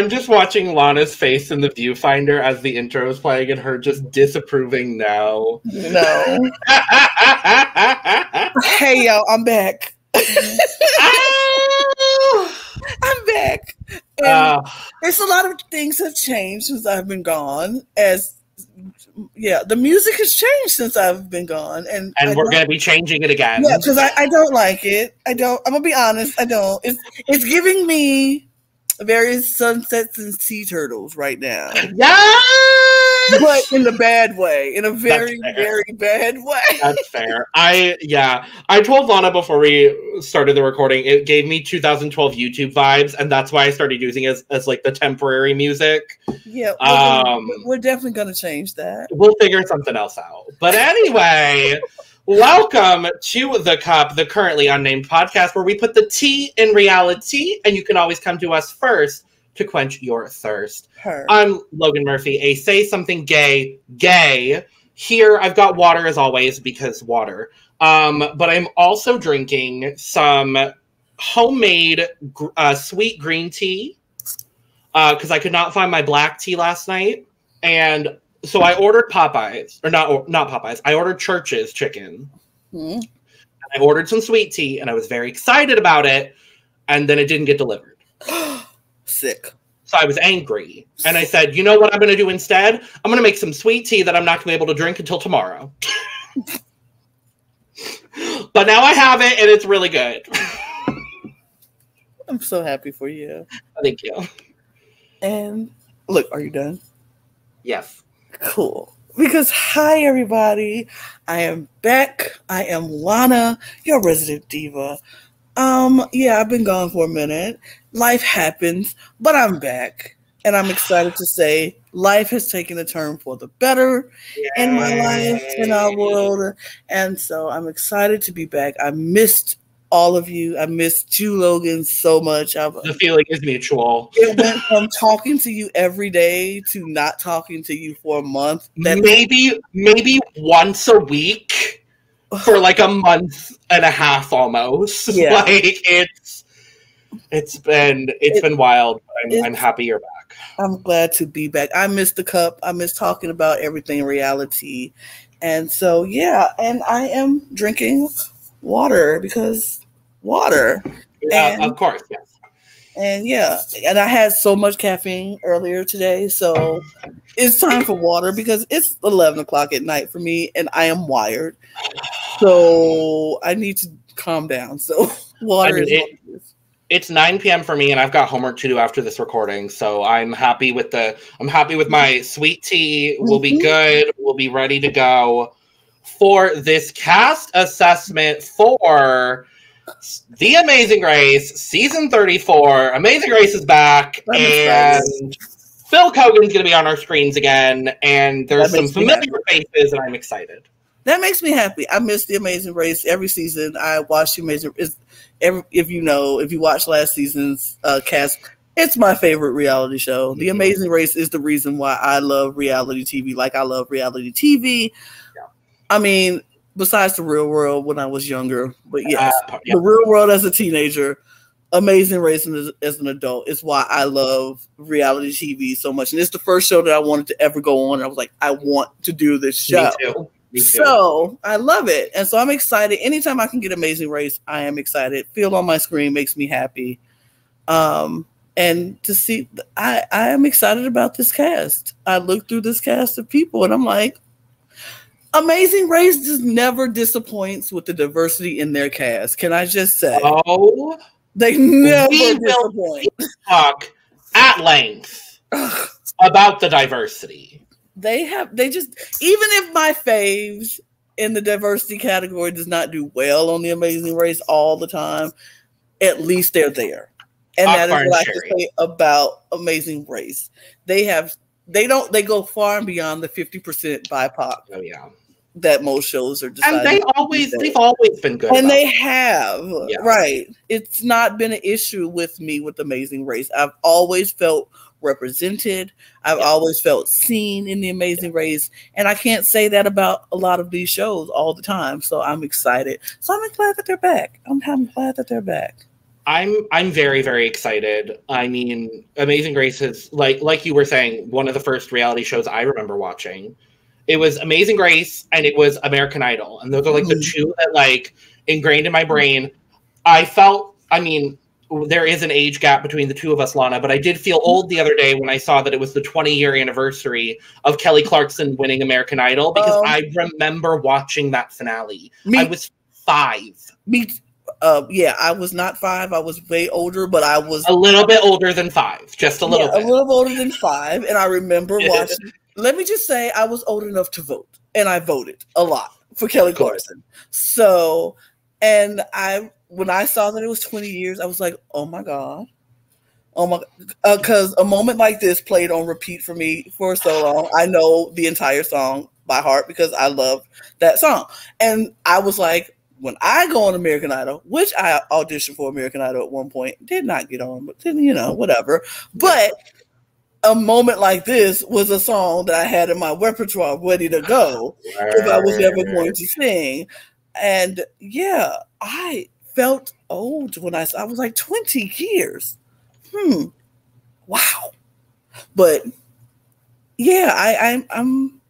I'm just watching Lana's face in the viewfinder as the intro is playing and her just disapproving no. No. Hey, y'all, I'm back. I'm back. And there's a lot of things have changed since I've been gone. The music has changed since I've been gone. And we're going to be changing it again. Yeah, because I don't like it. I'm going to be honest, I don't. It's giving me various sunsets and sea turtles right now. Yes! But in the bad way. In a very, very bad way. That's fair. I told Lana before we started the recording, it gave me 2012 YouTube vibes, and that's why I started using it as like the temporary music. Yeah, we're definitely going to change that. We'll figure something else out. But anyway, welcome to The Cup, the currently unnamed podcast where we put the tea in reality, and you can always come to us first to quench your thirst. I'm Logan Murphy, a Say Something Gay. Here, I've got water as always, because water. But I'm also drinking some homemade sweet green tea, because I could not find my black tea last night. And so I ordered Popeyes, or not Popeyes, I ordered Church's chicken. And I ordered some sweet tea, and I was very excited about it, and then it didn't get delivered. Sick. So I was angry. And I said, you know what I'm going to do instead? I'm going to make some sweet tea that I'm not going to be able to drink until tomorrow. But now I have it, and it's really good. I'm so happy for you. Thank you. And look, are you done? Yes. Cool. Because hi, everybody. I am back. I am Lana, your resident diva. I've been gone for a minute. Life happens, but I'm back. And I'm excited to say life has taken a turn for the better in my life, in our world. And so I'm excited to be back. I missed all of you. I missed you, Logan, so much. The feeling is mutual. It went from talking to you every day to not talking to you for a month. Maybe once a week. For like a month and a half almost. Yeah. Like it's been wild. I'm happy you're back. I'm glad to be back. I miss the cup. I miss talking about everything in reality. And so and I am drinking water because water. Yeah, of course, yes. And I had so much caffeine earlier today, so it's time for water because it's 11 o'clock at night for me, and I am wired. So I need to calm down. So water it's 9 p.m. for me, and I've got homework to do after this recording. So I'm happy with my sweet tea. We'll be good. We'll be ready to go for this cast assessment for The Amazing Race, season 34. Amazing Race is back, and Phil Kogan's going to be on our screens again, and there's some familiar faces, and I'm excited. That makes me happy. I miss The Amazing Race every season. I watch The Amazing Race. If you watch last season's cast, it's my favorite reality show. The Amazing Race is the reason why I love reality TV like I love reality TV. Yeah. I mean, besides The Real World when I was younger. But yes, The Real World as a teenager, Amazing Race as an adult is why I love reality TV so much. And it's the first show that I wanted to ever go on. I was like, I want to do this show. Me too. So I love it. And so I'm excited. Anytime I can get Amazing Race, I am excited. Feel on my screen makes me happy. And to see, I am excited about this cast. I look through this cast of people and I'm like, Amazing Race just never disappoints with the diversity in their cast. Can I just say? Oh, they never disappoint. Talk at length about the diversity. They just, even if my faves in the diversity category does not do well on The Amazing Race all the time, at least they're there. And that is what I can say about Amazing Race. They go far and beyond the 50% BIPOC. Oh yeah. That most shows are deciding. And they've always been good. And they have. Yeah. Right. It's not been an issue with me with Amazing Race. I've always felt represented. I've always felt seen in The Amazing Race. And I can't say that about a lot of these shows all the time. So I'm excited. So I'm glad that they're back. I'm glad that they're back. I'm very, very excited. I mean, Amazing Grace is like you were saying, one of the first reality shows I remember watching. It was Amazing Grace and it was American Idol. And those are like the two that like ingrained in my brain. I mean, there is an age gap between the two of us, Lana, but I did feel old the other day when I saw that it was the 20-year anniversary of Kelly Clarkson winning American Idol, because I remember watching that finale. I was 5. Yeah, I was not 5. I was way older, but I was a little bit older than 5, just a little bit. A little older than 5, and I remember watching. Let me just say, I was old enough to vote, and I voted a lot for Kelly Clarkson. So, and when I saw that it was 20 years, I was like, oh my God. Oh my, because a moment like this played on repeat for me for so long. I know the entire song by heart because I love that song. And I was like, when I go on American Idol, which I auditioned for American Idol at one point, did not get on, but then, whatever. But a moment like this was a song that I had in my repertoire ready to go if I was ever going to sing. And yeah, I felt old when I was like 20 years. Wow. But yeah, I'm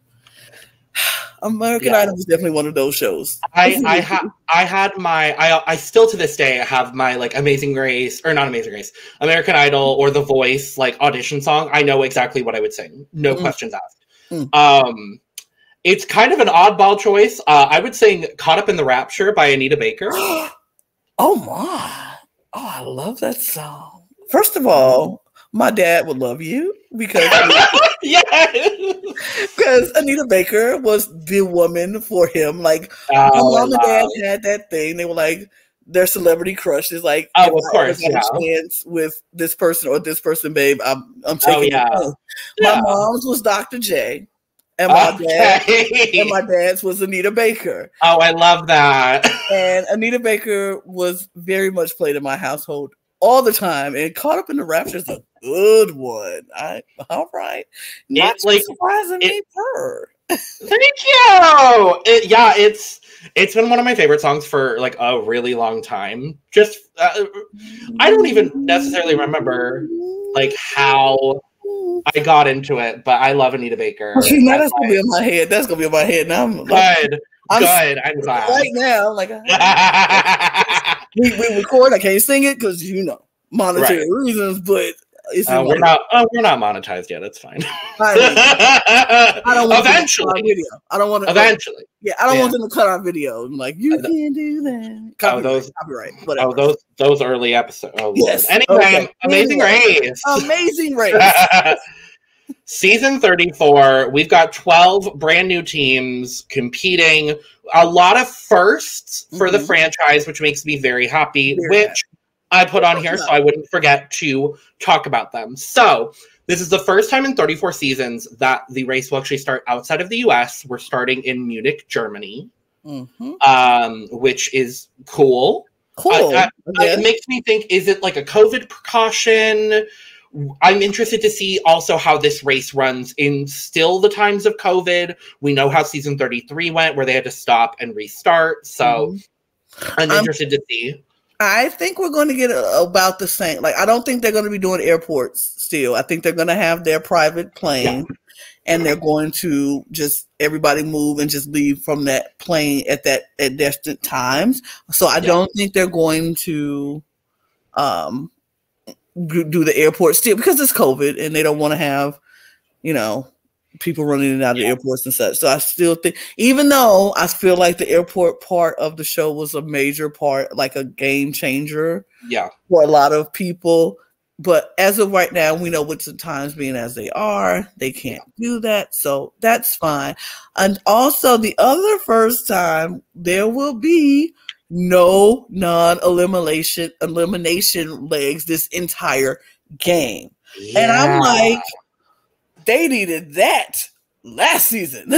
American Idol was definitely one of those shows. I still to this day have my like Amazing Grace, or not Amazing Grace, American Idol or The Voice like audition song. I know exactly what I would sing. No questions asked. It's kind of an oddball choice. I would sing Caught Up in the Rapture by Anita Baker. Oh my. Oh, I love that song. First of all, my dad would love you because because Anita Baker was the woman for him. Like my mom and dad had that thing. They were like their celebrity crushes. Like, of course, a chance with this person or this person, babe, I'm taking it. My mom's was Dr. J. And my dad's was Anita Baker. Oh, I love that. And Anita Baker was very much played in my household all the time. And Caught Up in the Rapture is a good one. All right. Not surprising me, per. Thank you. It's been one of my favorite songs for like a really long time. Just I don't even necessarily remember like how I got into it, but I love Anita Baker. Now that's gonna be in my head. That's gonna be in my head now. I'm glad. I'm glad. Right now, I'm like, we record. I can't sing it because monetary reasons, but we're not monetized yet. It's fine. I don't want eventually video. I don't want to eventually. I don't want them to cut our video. I'm like, you can't do that. Copyright. Whatever. Those early episodes. Oh, yes. Anyway, Amazing Race. Amazing Race. Season 34. We've got 12 brand new teams competing. A lot of firsts for the franchise, which makes me very happy. I put on here so I wouldn't forget to talk about them. So this is the first time in 34 seasons that the race will actually start outside of the US. We're starting in Munich, Germany, which is cool. It makes me think, is it like a COVID precaution? I'm interested to see also how this race runs in still the times of COVID. We know how season 33 went, where they had to stop and restart. So I'm interested to see. I think we're going to get about the same. Like, I don't think they're going to be doing airports still. I think they're going to have their private plane, and they're going to just everybody move and just leave from that plane at distant times. So I don't think they're going to do the airport still because it's COVID, and they don't want to have, people running in and out of the airports and such. So I still think, even though I feel like the airport part of the show was a major part, like a game changer for a lot of people. But as of right now, we know with the times being as they are, they can't do that. So that's fine. And also the other first time, there will be no elimination legs this entire game. And I'm like, they needed that last season.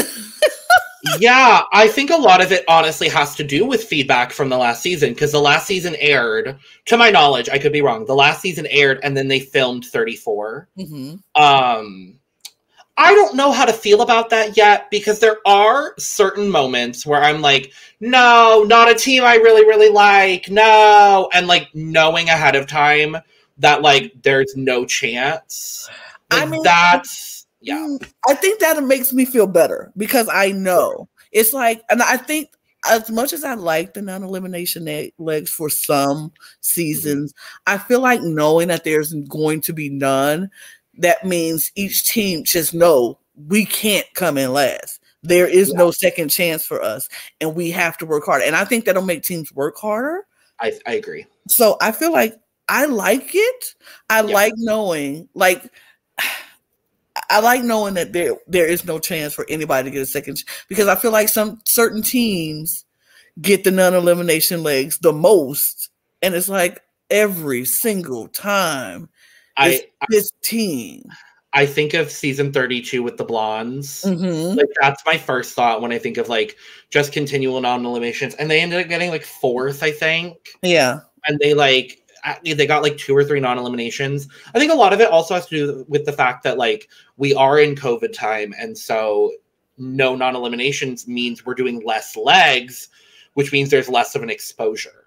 Yeah, I think a lot of it honestly has to do with feedback from the last season, because the last season aired, to my knowledge, I could be wrong, the last season aired and then they filmed 34. I don't know how to feel about that yet, because there are certain moments where I'm like, no, not a team I really, really like. No. And like knowing ahead of time that like there's no chance. Like, I mean, that's, yeah. I think that makes me feel better because I know it's like, and I think as much as I like the non-elimination legs for some seasons, I feel like knowing that there's going to be none, that means each team just know we can't come in last. There is no second chance for us, and we have to work harder. And I think that'll make teams work harder. I agree. So I feel like I like it. I like knowing, like, I like knowing that there is no chance for anybody to get a second, because I feel like some certain teams get the non-elimination legs the most, and it's like every single time this team. I think of season 32 with the blondes. Like, that's my first thought when I think of like just continual non-eliminations, and they ended up getting like 4th, I think. Yeah, and they got like 2 or 3 non-eliminations. I think a lot of it also has to do with the fact that like we are in COVID time, and so no non-eliminations means we're doing less legs, which means there's less of an exposure.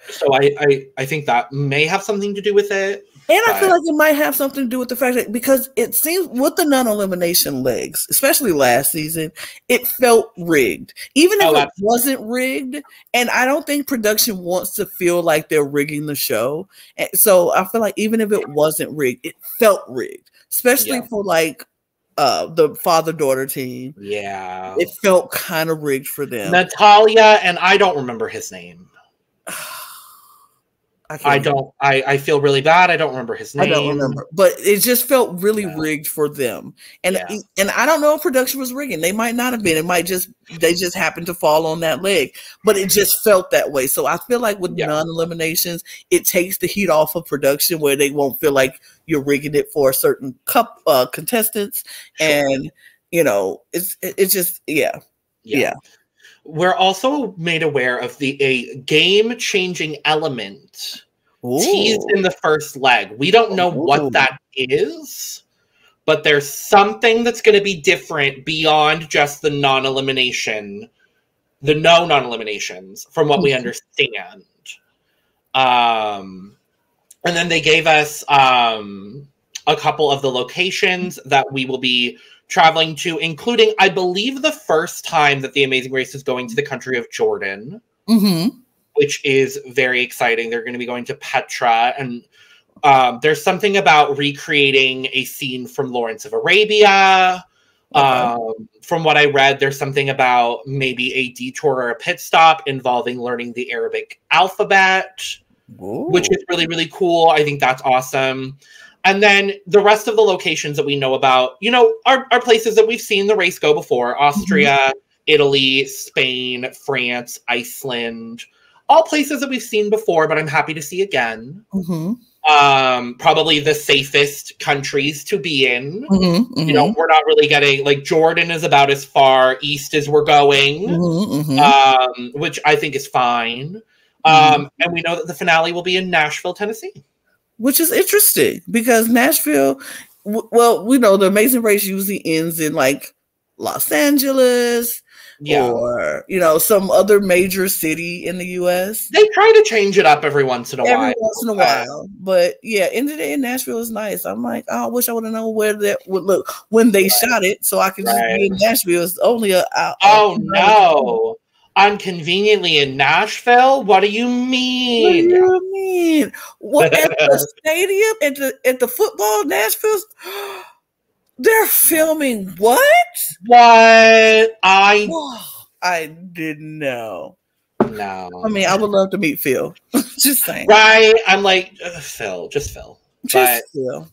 So I think that may have something to do with it. And I feel like it might have something to do with the fact that, because it seems with the non-elimination legs, especially last season, it felt rigged. Even if it wasn't rigged, and I don't think production wants to feel like they're rigging the show. And so I feel like even if it wasn't rigged, it felt rigged, especially for like the father-daughter team. Yeah. It felt kind of rigged for them. Natalia, and I don't remember his name. I feel really bad. I don't remember his name. I don't remember, but it just felt really rigged for them. And I don't know if production was rigging. They might not have been. It might they just happened to fall on that leg, but it just felt that way. So I feel like with non-eliminations, it takes the heat off of production, where they won't feel like you're rigging it for a certain contestants. And you know, it's just yeah. We're also made aware of a game-changing element teased in the first leg. We don't know what that is, but there's something that's going to be different beyond just the non-elimination, the no non-eliminations, from what we understand. And then they gave us a couple of the locations that we will be traveling to, including, I believe, the first time that the Amazing Race is going to the country of Jordan, which is very exciting. They're going to be going to Petra, and there's something about recreating a scene from Lawrence of Arabia. From what I read, there's something about maybe a detour or a pit stop involving learning the Arabic alphabet, which is really, really cool. I think that's awesome. And then the rest of the locations that we know about, you know, are places that we've seen the race go before. Austria, Italy, Spain, France, Iceland. All places that we've seen before, but I'm happy to see again. Probably the safest countries to be in. You know, we're not really getting, like, Jordan is about as far east as we're going, which I think is fine. And we know that the finale will be in Nashville, Tennessee. Which is interesting, because Nashville, well, we know the Amazing Race usually ends in like Los Angeles or, you know, some other major city in the U.S. They try to change it up every once in a while. But yeah, end of the day, Nashville is nice. I'm like, oh, I wish I would have known where that would look when they shot it, so I could just be in Nashville. It's only no. Unconveniently in Nashville? What do you mean? What do you mean? What, at the stadium, at the football Nashville? They're filming what? What? I didn't know. No. I mean, I would love to meet Phil. Just saying. Right? I'm like, Phil. Just Phil.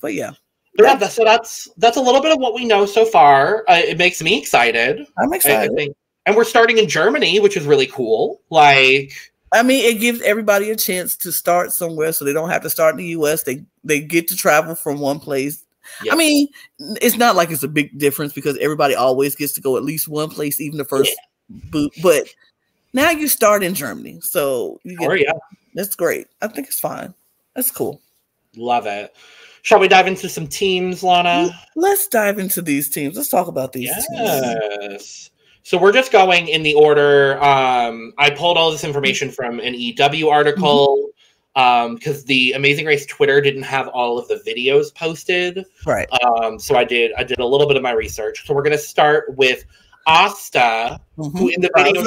But yeah. Yeah, so that's a little bit of what we know so far. It makes me excited. I'm excited. I think. And we're starting in Germany, which is really cool. Like, I mean, it gives everybody a chance to start somewhere, so they don't have to start in the U.S. They get to travel from one place. Yep. I mean, it's not like it's a big difference, because everybody always gets to go at least one place, even the first boot. But now you start in Germany, so you get, that's great. I think it's fine. That's cool. Love it. Shall we dive into some teams, Lana? Let's dive into these teams. Let's talk about these teams. Yes. So we're just going in the order. I pulled all this information from an EW article because the Amazing Race Twitter didn't have all of the videos posted. Right. So I did a little bit of my research. So we're going to start with Aastha, who in the video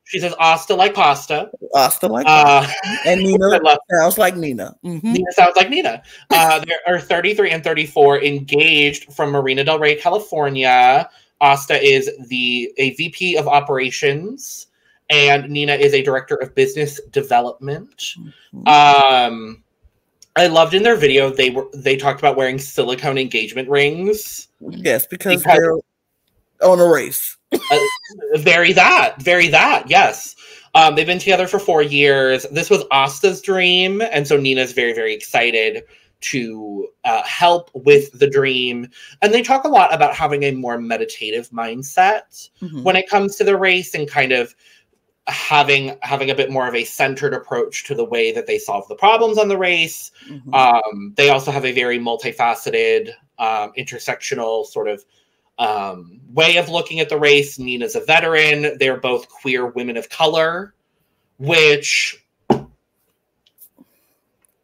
she says Aastha like pasta. Aastha like pasta. And Nina sounds like Nina. Nina sounds like Nina. They are 33 and 34, engaged from Marina Del Rey, California. Aastha is a VP of operations, and Nina is a director of business development. I loved in their video they talked about wearing silicone engagement rings. Yes, because they're on a race. Very that, yes. They've been together for 4 years. This was Aastha's dream, and so Nina's very, very excited to help with the dream. And they talk a lot about having a more meditative mindset when it comes to the race, and kind of having a bit more of a centered approach to the way that they solve the problems on the race. They also have a very multifaceted, intersectional sort of way of looking at the race. Nina's a veteran. They're both queer women of color, which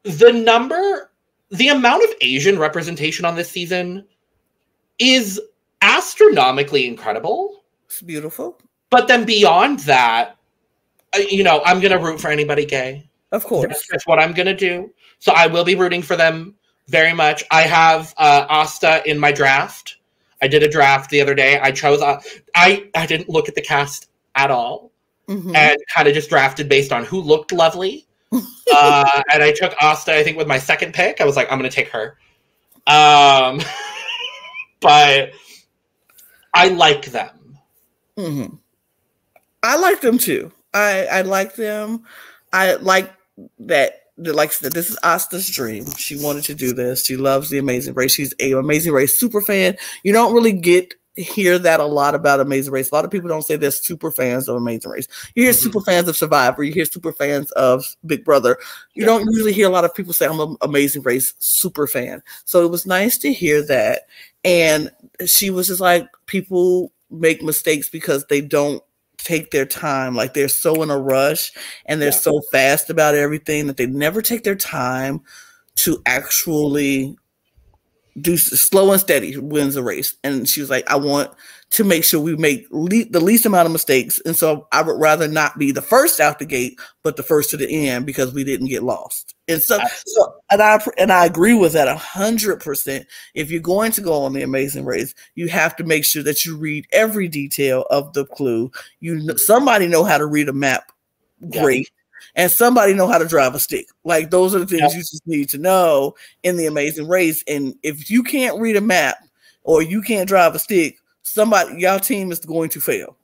the amount of Asian representation on this season is astronomically incredible. It's beautiful. But then beyond that, I'm going to root for anybody gay. Of course. That's what I'm going to do. So I will be rooting for them very much. I have Aastha in my draft. I did a draft the other day. I chose, I didn't look at the cast at all and kind of just drafted based on who looked lovely. And I took Aastha, I think, with my second pick. I was like, I'm going to take her. But I like them. I like them too. I like them. I like that. Like I said, this is Aastha's dream. She wanted to do this. She loves the Amazing Race. She's an Amazing Race super fan. You don't really hear that a lot about Amazing Race. A lot of people don't say they're super fans of Amazing Race. You hear super fans of Survivor. You hear super fans of Big Brother. You don't usually hear a lot of people say, I'm an Amazing Race super fan. So it was nice to hear that. And she was just like, people make mistakes because they don't take their time. Like, they're so in a rush and they're so fast about everything that they never take their time to actually do. Slow and steady wins a race. And she was like, I want to make sure we make the least amount of mistakes. And so I would rather not be the first out the gate, but the first to the end, because we didn't get lost. And so I agree with that 100%. If you're going to go on the Amazing Race, you have to make sure that you read every detail of the clue. Somebody know how to read a map, great, and somebody know how to drive a stick. Like, those are the things you just need to know in the Amazing Race. And if you can't read a map or you can't drive a stick, y'all team is going to fail.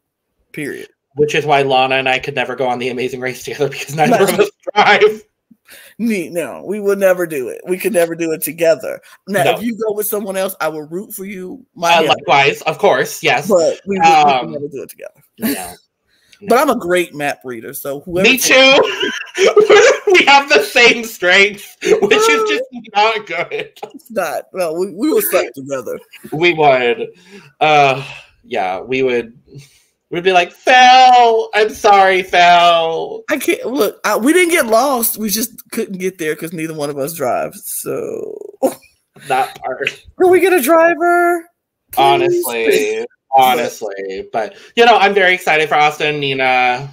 Period. Which is why Lana and I could never go on the Amazing Race together, because neither of us drive. No, we would never do it. We could never do it together. Now, if you go with someone else, I will root for you. Likewise, of course, yes. But we would never do it together. No. But I'm a great map reader, so whoever. Me too. We have the same strength, which is just not good. It's not. Well, we will suck together. We would. We would. We'd be like, Phil, I'm sorry, Phil. I can't look. We didn't get lost. We just couldn't get there because neither one of us drives. So that part. Can we get a driver? Please? Honestly, but I'm very excited for Aastha and Nina.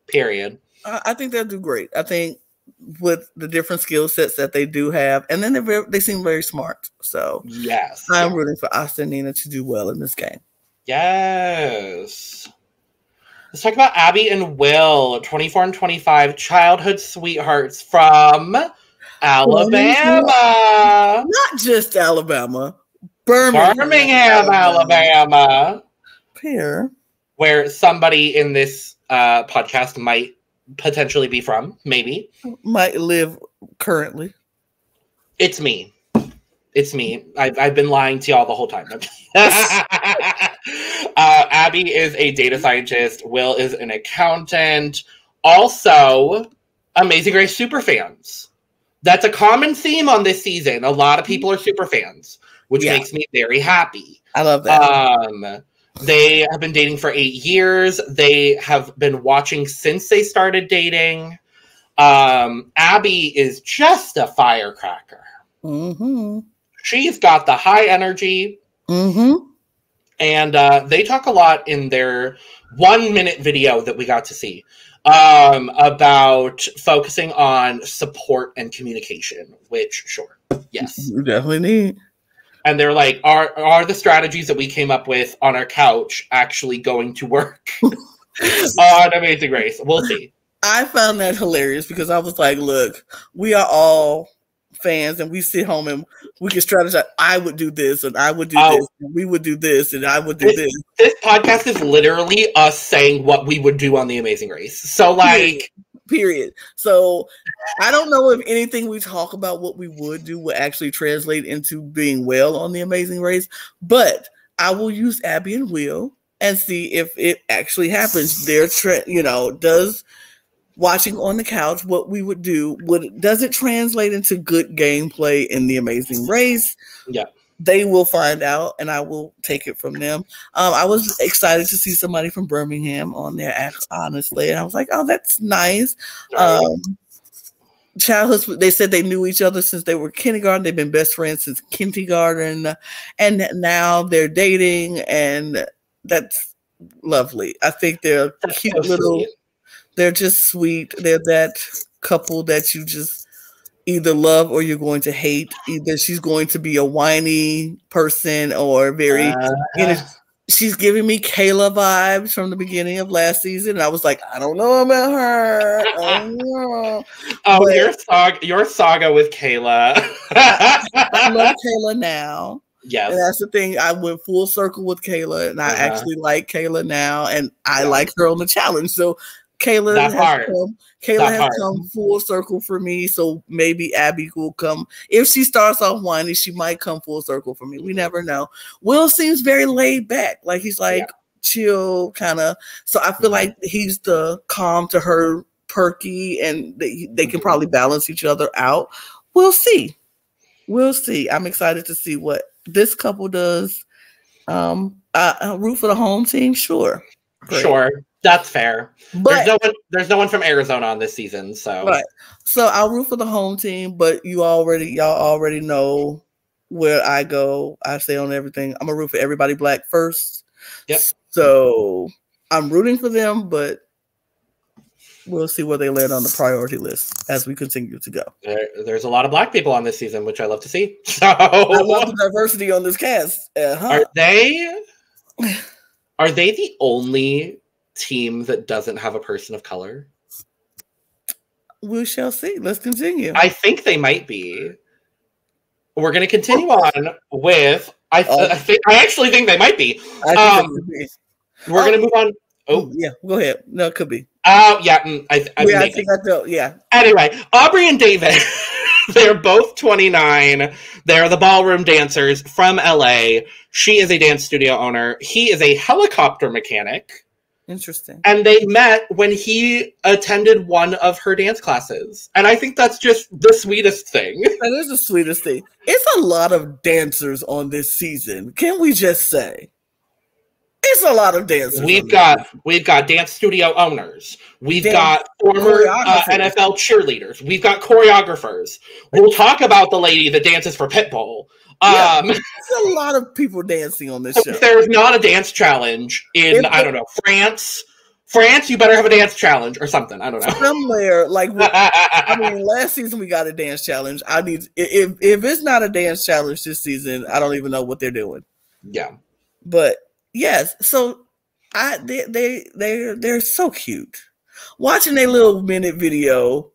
Period. I think they'll do great. I think with the different skill sets that they do have, and then they seem very smart. So yes, I'm rooting for Aastha and Nina to do well in this game. Yes. Let's talk about Abby and Will, 24 and 25, childhood sweethearts from Alabama. Not just Alabama. Birmingham, Alabama. Here. Where somebody in this podcast might potentially be from, maybe. Might live currently. It's me. I've been lying to y'all the whole time. Abby is a data scientist. Will is an accountant. Also, Amazing Race super fans. That's a common theme on this season. A lot of people are super fans, which makes me very happy. I love that. They have been dating for 8 years. They have been watching since they started dating. Abby is just a firecracker. Mm-hmm. She's got the high energy. Mm-hmm. And they talk a lot in their 1-minute video that we got to see about focusing on support and communication, which, sure, yes. You definitely need. And they're like, are the strategies that we came up with on our couch actually going to work on Amazing Race? We'll see. I found that hilarious because I was like, look, we are all fans and we sit home and we can strategize. I would do this and I would do this and we would do this and I would do this. This podcast is literally us saying what we would do on the Amazing Race. So like period. So I don't know if anything we talk about what we would do will actually translate into being well on the Amazing Race, but I will use Abby and Will and see if it actually happens. Their does watching on the couch what we would do, does it translate into good gameplay in the Amazing Race? Yeah. They will find out and I will take it from them. I was excited to see somebody from Birmingham on there, honestly. And I was like, oh, that's nice. Childhood, they said they knew each other since they were kindergarten. They've been best friends since kindergarten. And now they're dating and that's lovely. I think they're cute little... Sweet. They're just sweet. They're that couple that you just either love or you're going to hate. Either she's going to be a whiny person or very, she's giving me Kayla vibes from the beginning of last season. And I was like, I don't know about her. I don't know. Your saga with Kayla. I love Kayla now. Yes. And that's the thing. I went full circle with Kayla and I actually like Kayla now and I like her on the challenge. So Kayla has come full circle for me, so maybe Abby will come. If she starts off whiny, she might come full circle for me. We never know. Will seems very laid back, like he's like chill kind of. So I feel like he's the calm to her perky, and they can probably balance each other out. We'll see. We'll see. I'm excited to see what this couple does. I root for the home team, sure. Great. Sure. That's fair. But there's no one from Arizona on this season, so right. So I'll root for the home team, but y'all already know where I go. I say on everything. I'm gonna root for everybody black first. Yep. So I'm rooting for them, but we'll see where they land on the priority list as we continue to go. There's a lot of black people on this season, which I love to see. So I love the diversity on this cast. Are they the only team that doesn't have a person of color? We shall see. Let's continue. I think they might be. We're going to continue on with. I actually think they might be. We're going to move on. Oh yeah, go ahead. No, it could be. Oh yeah, I think I know. Yeah. Anyway, Aubrey and David. They're both 29. They're the ballroom dancers from LA. She is a dance studio owner. He is a helicopter mechanic. Interesting. And they met when he attended one of her dance classes. And I think that's just the sweetest thing. That is the sweetest thing. It's a lot of dancers on this season. Can we just say? It's a lot of dancers. We've got dance studio owners. We've got former NFL cheerleaders. We've got choreographers. We'll talk about the lady that dances for Pitbull. There's a lot of people dancing on this show. If there's not a dance challenge in, I don't know, France, you better have a dance challenge or something. I don't know. Somewhere, last season we got a dance challenge. If it's not a dance challenge this season, I don't even know what they're doing. Yeah. But yes, so they're so cute. Watching a little minute video,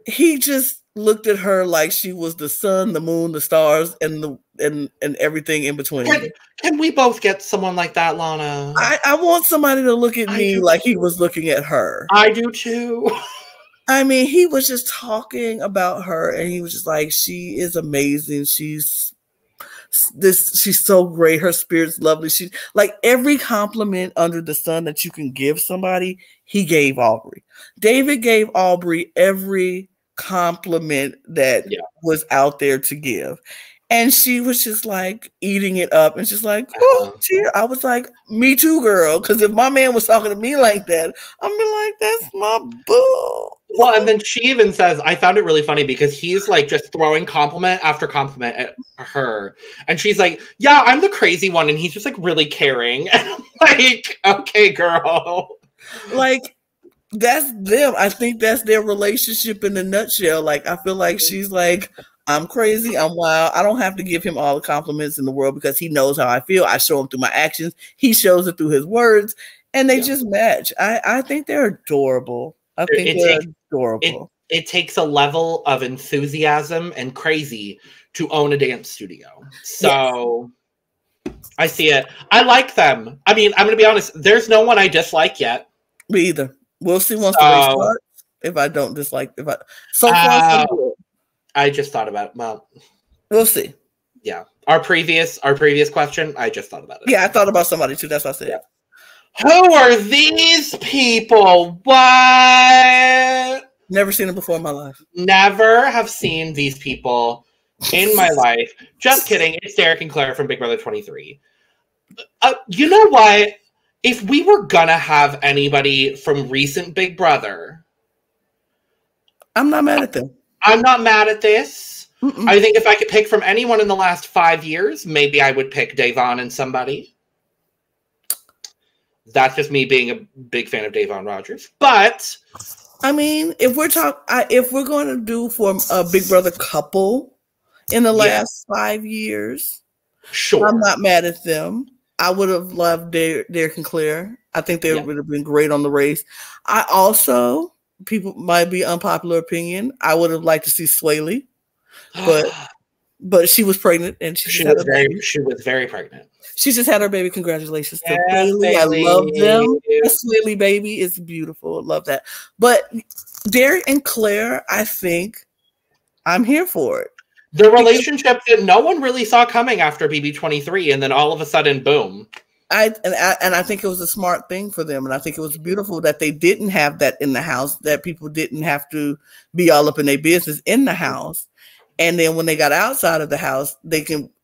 he just looked at her like she was the sun, the moon, the stars, and everything in between. Can we both get someone like that, Lana? I want somebody to look at me like he was looking at her. I do too. I mean, he was just talking about her, and he was just like, she is amazing. She's so great. Her spirit's lovely. She's like every compliment under the sun that you can give somebody, he gave Aubrey. David gave Aubrey every compliment that was out there to give. And she was just like eating it up and just like, oh, dear. I was like, me too, girl. Because if my man was talking to me like that, I'm like, that's my boo. Well, and then she even says, I found it really funny because he's like just throwing compliment after compliment at her. And she's like, yeah, I'm the crazy one. And he's just like really caring. And I'm like, okay, girl. Like, that's them. I think that's their relationship in a nutshell. Like, I feel like she's like, I'm crazy. I'm wild. I don't have to give him all the compliments in the world because he knows how I feel. I show him through my actions. He shows it through his words, and they just match. I think they're adorable. I think they're adorable. It takes a level of enthusiasm and crazy to own a dance studio. So I see it. I like them. I mean, I'm going to be honest. There's no one I dislike yet. Me either. We'll see once the race starts. If I don't dislike, so far, so good. I just thought about it. Well, we'll see. Yeah. Our previous question, I just thought about it. Yeah, I thought about somebody too. That's what I said. Yeah. Who are these people? What? Never seen them before in my life. Never have seen these people in my life. Just kidding. It's Derek and Claire from Big Brother 23. You know what? If we were gonna have anybody from recent Big Brother, I'm not mad at them. I'm not mad at this. I think if I could pick from anyone in the last 5 years, maybe I would pick Davon and somebody. That's just me being a big fan of Davon Rogers. But I mean, if we're going to do for a Big Brother couple in the last 5 years, sure, I'm not mad at them. I would have loved Derek and Claire. I think they would have been great on the race. I also, people might be unpopular opinion, I would have liked to see Swaley, but she was pregnant and she was very pregnant. She just had her baby. Congratulations to Swaley. I love them. The Swaley baby is beautiful. I love that. But Derek and Claire, I think I'm here for it. The relationship that no one really saw coming after BB23, and then all of a sudden, boom. I think it was a smart thing for them, and I think it was beautiful that they didn't have that in the house, that people didn't have to be all up in their business in the house, and then when they got outside of the house,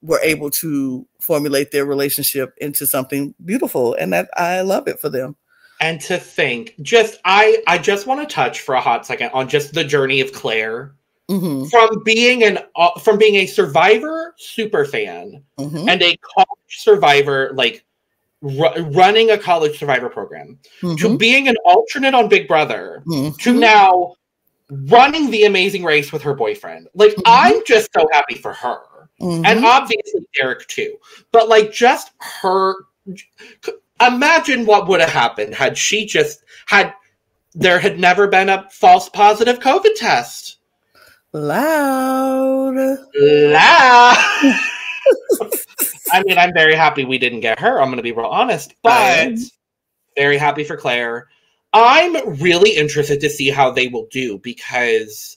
were able to formulate their relationship into something beautiful, and that I love it for them. And to think, I just want to touch for a hot second on just the journey of Claire. Mm-hmm. From being a Survivor super fan and a college Survivor, like running a college Survivor program, to being an alternate on Big Brother, to now running the Amazing Race with her boyfriend. Like, I'm just so happy for her. And obviously Derek too. But like, just her, imagine what would have happened had there had never been a false positive COVID test. Loud. I mean, I'm very happy we didn't get her. I'm going to be real honest, but very happy for Claire. I'm really interested to see how they will do because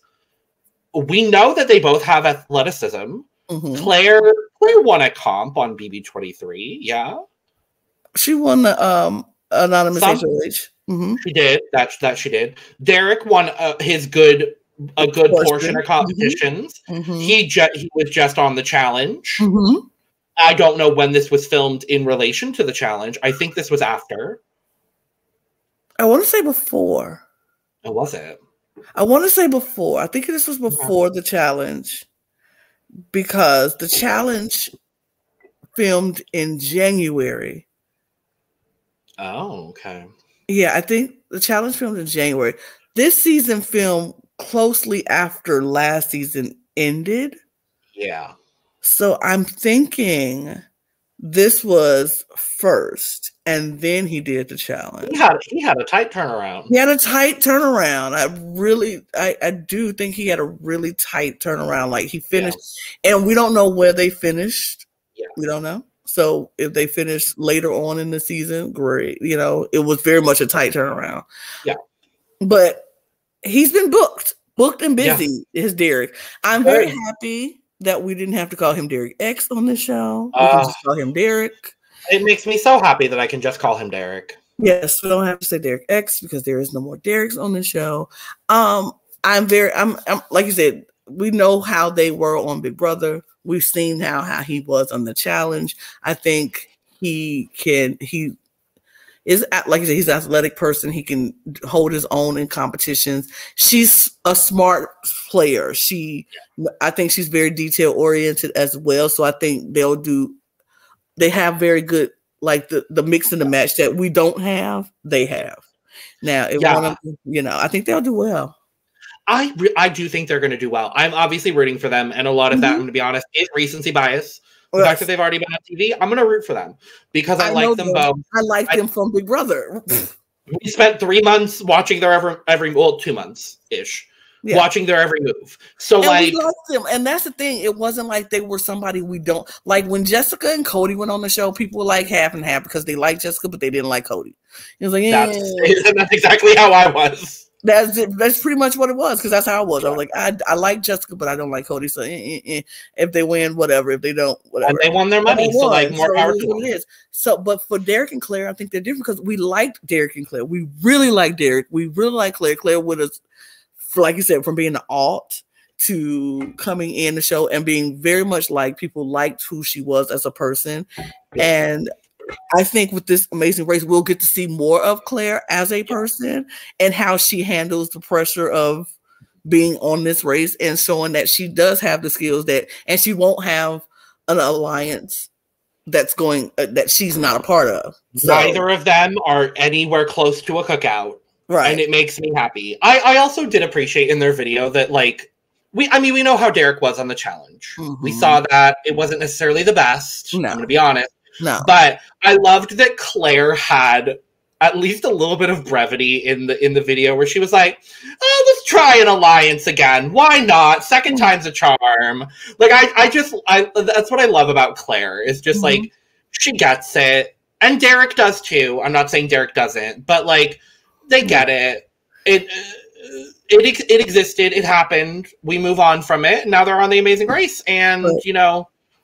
we know that they both have athleticism. Claire won a comp on BB23. Yeah, she won the anonymous HOH. She did that. She did. Derek won his a good portion of competitions. He was just on the challenge. I don't know when this was filmed in relation to the challenge. I think this was after. I want to say before. Oh, was it? I want to say before. I think this was before the challenge because the challenge filmed in January. Oh, okay. Yeah, I think the challenge filmed in January. This season filmed closely after last season ended. Yeah. So I'm thinking this was first, and then he did the challenge. He had a tight turnaround. I do think he had a really tight turnaround. Like, he finished, and we don't know where they finished. Yeah. We don't know. So if they finished later on in the season, great. You know, it was very much a tight turnaround. Yeah. But he's been booked and busy, is Derek. I'm very happy that we didn't have to call him Derek X on this show. We can just call him Derek. It makes me so happy that I can just call him Derek. Yes, we don't have to say Derek X because there is no more Dereks on the show. I'm like you said, we know how they were on Big Brother. We've seen how he was on the challenge. I think he is, like you said, he's an athletic person. He can hold his own in competitions. She's a smart player. I think she's very detail oriented as well. So I think they have very good, like the mix and the match that we don't have, they have. Now, if one of them, I think they'll do well. I do think they're going to do well. I'm obviously rooting for them. And a lot of that, I'm going to be honest, is recency bias. The fact that they've already been on TV, I'm going to root for them because I like them both. I like them from Big Brother. We spent 3 months watching their every 2 months-ish. Yeah. Watching their every move. So we liked them. And that's the thing. It wasn't like they were somebody we don't like. When Jessica and Cody went on the show, people were like half and half because they liked Jessica, but they didn't like Cody. It was like, that's exactly how I was. That's it. That's pretty much what it was, because that's how I was. I was like, I like Jessica, but I don't like Cody. So if they win, whatever. If they don't, whatever. And they won their money, so like more power to them. It is. So, but for Derek and Claire, I think they're different because we liked Derek and Claire. We really like Derek. We really like Claire. Claire with us, like you said, from being an alt to coming in the show and being very much like people liked who she was as a person. And I think with this Amazing Race, we'll get to see more of Claire as a person and how she handles the pressure of being on this race and showing that she does have the skills and she won't have an alliance that's going that she's not a part of. So, neither of them are anywhere close to a cookout. Right. And it makes me happy. I also did appreciate in their video that we know how Derek was on the challenge. Mm-hmm. We saw that it wasn't necessarily the best. No. I'm going to be honest. No. But I loved that Claire had at least a little bit of brevity in the video where she was like, oh, let's try an alliance again. Why not? Second time's a charm. Like, I that's what I love about Claire is just like, she gets it. And Derek does too. I'm not saying Derek doesn't, but like, they get it. It existed. It happened. We move on from it. And now they're on The Amazing Race. And,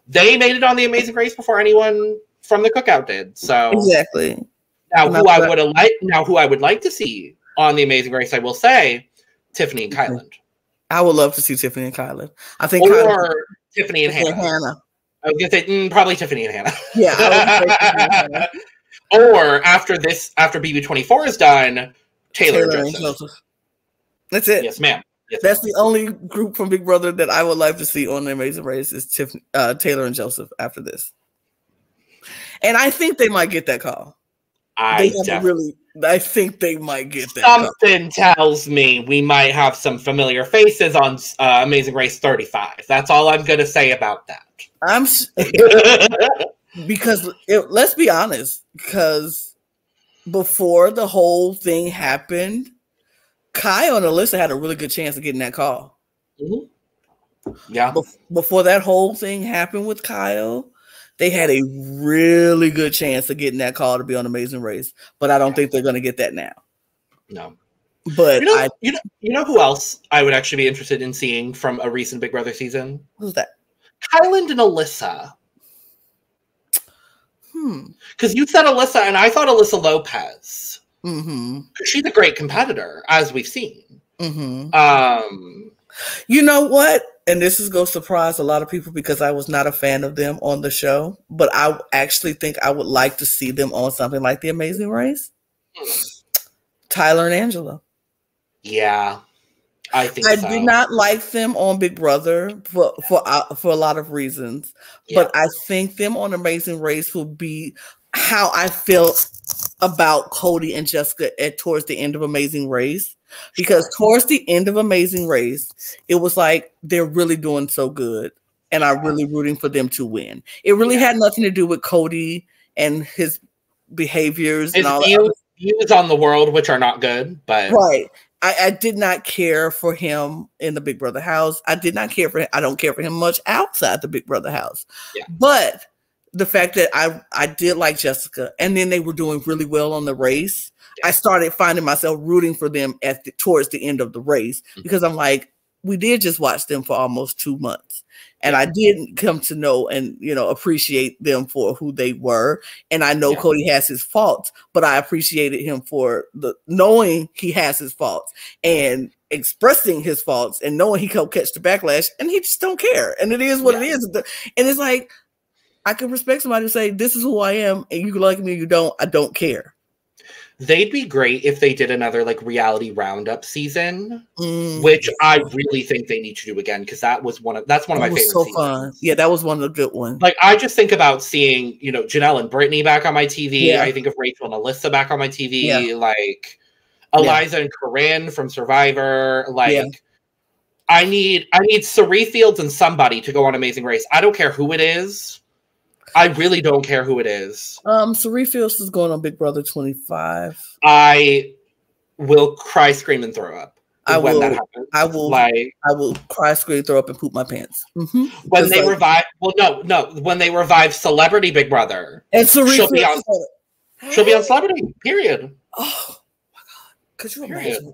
they made it on The Amazing Race before anyone from the cookout did. So exactly. Now, who I would like to see on The Amazing Race, I will say, Tiffany and Kyland. I would love to see Tiffany and Kyland. I think, Tiffany and Hannah. I was gonna say probably Tiffany and Hannah. Yeah. I would say or after BB24 is done, Taylor and Joseph. That's it. Yes, ma'am. Yes, that's the only group from Big Brother that I would like to see on The Amazing Race is Taylor and Joseph after this. And I think they might get that call. I think they might get that Something tells me we might have some familiar faces on Amazing Race 35. That's all I'm going to say about that. Because let's be honest, because before the whole thing happened, Kyle and Alyssa had a really good chance of getting that call. Mm-hmm. Yeah. Before that whole thing happened with Kyle, they had a really good chance of getting that call to be on Amazing Race. But I don't think they're going to get that now. No. But you know who else I would actually be interested in seeing from a recent Big Brother season? Who's that? Kyland and Alyssa. Because you said Alyssa, and I thought Alyssa Lopez. Mm-hmm. She's a great competitor, as we've seen. Mm-hmm. You know what? And this is going to surprise a lot of people because I was not a fan of them on the show. But I actually think I would like to see them on something like The Amazing Race. Tyler and Angela. Yeah, I think I did not like them on Big Brother for a lot of reasons. Yeah. But I think them on Amazing Race will be how I felt about Cody and Jessica towards the end of Amazing Race. Because towards the end of Amazing Race, it was like they're really doing so good. And I'm really rooting for them to win. It really had nothing to do with Cody and his behaviors and all that. Views on the world, which are not good. But right. I did not care for him in the Big Brother house. I did not care for him. I don't care for him much outside the Big Brother house. Yeah. But the fact that I did like Jessica, and then they were doing really well on the race, I started finding myself rooting for them towards the end of the race because I'm like, we did just watch them for almost 2 months. And I didn't come to know and, appreciate them for who they were. And I know Cody has his faults, but I appreciated him for knowing he has his faults and expressing his faults and knowing he could catch the backlash, and he just don't care. And it is what it is. And it's like, I can respect somebody who say, this is who I am, and you can like me or you don't, I don't care. They'd be great if they did another like reality roundup season, which I really think they need to do again, because that's one of my favorite seasons. Fun. Yeah, that was one of the good ones. Like, I just think about seeing, Janelle and Brittany back on my TV. Yeah. I think of Rachel and Alyssa back on my TV. Yeah. Like Eliza and Corinne from Survivor. Like, I need Cirie Fields and somebody to go on Amazing Race. I don't care who it is. I really don't care who it is. Cirie Fields is going on Big Brother 25. I will cry, scream, and throw up when that happens. I will cry, scream, throw up, and poop my pants. Mm-hmm. When they revive, when they revive Celebrity Big Brother, and Cirie she'll be on Celebrity. Period. Oh my God! Could you imagine?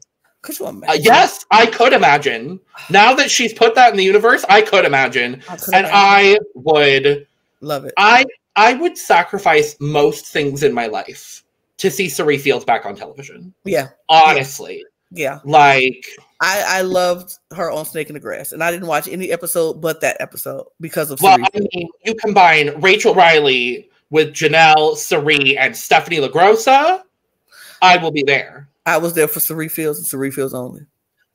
Yes, I could imagine. Now that she's put that in the universe, I could imagine, I would. Love it. I would sacrifice most things in my life to see Cirie Fields back on television. Yeah. Honestly. Yeah. Like, I loved her on Snake in the Grass, and I didn't watch any episode but that episode because of Cirie. I mean, you combine Rachel Riley with Janelle, Cirie, and Stephanie LaGrossa, I will be there. I was there for Cirie Fields and Cirie Fields only.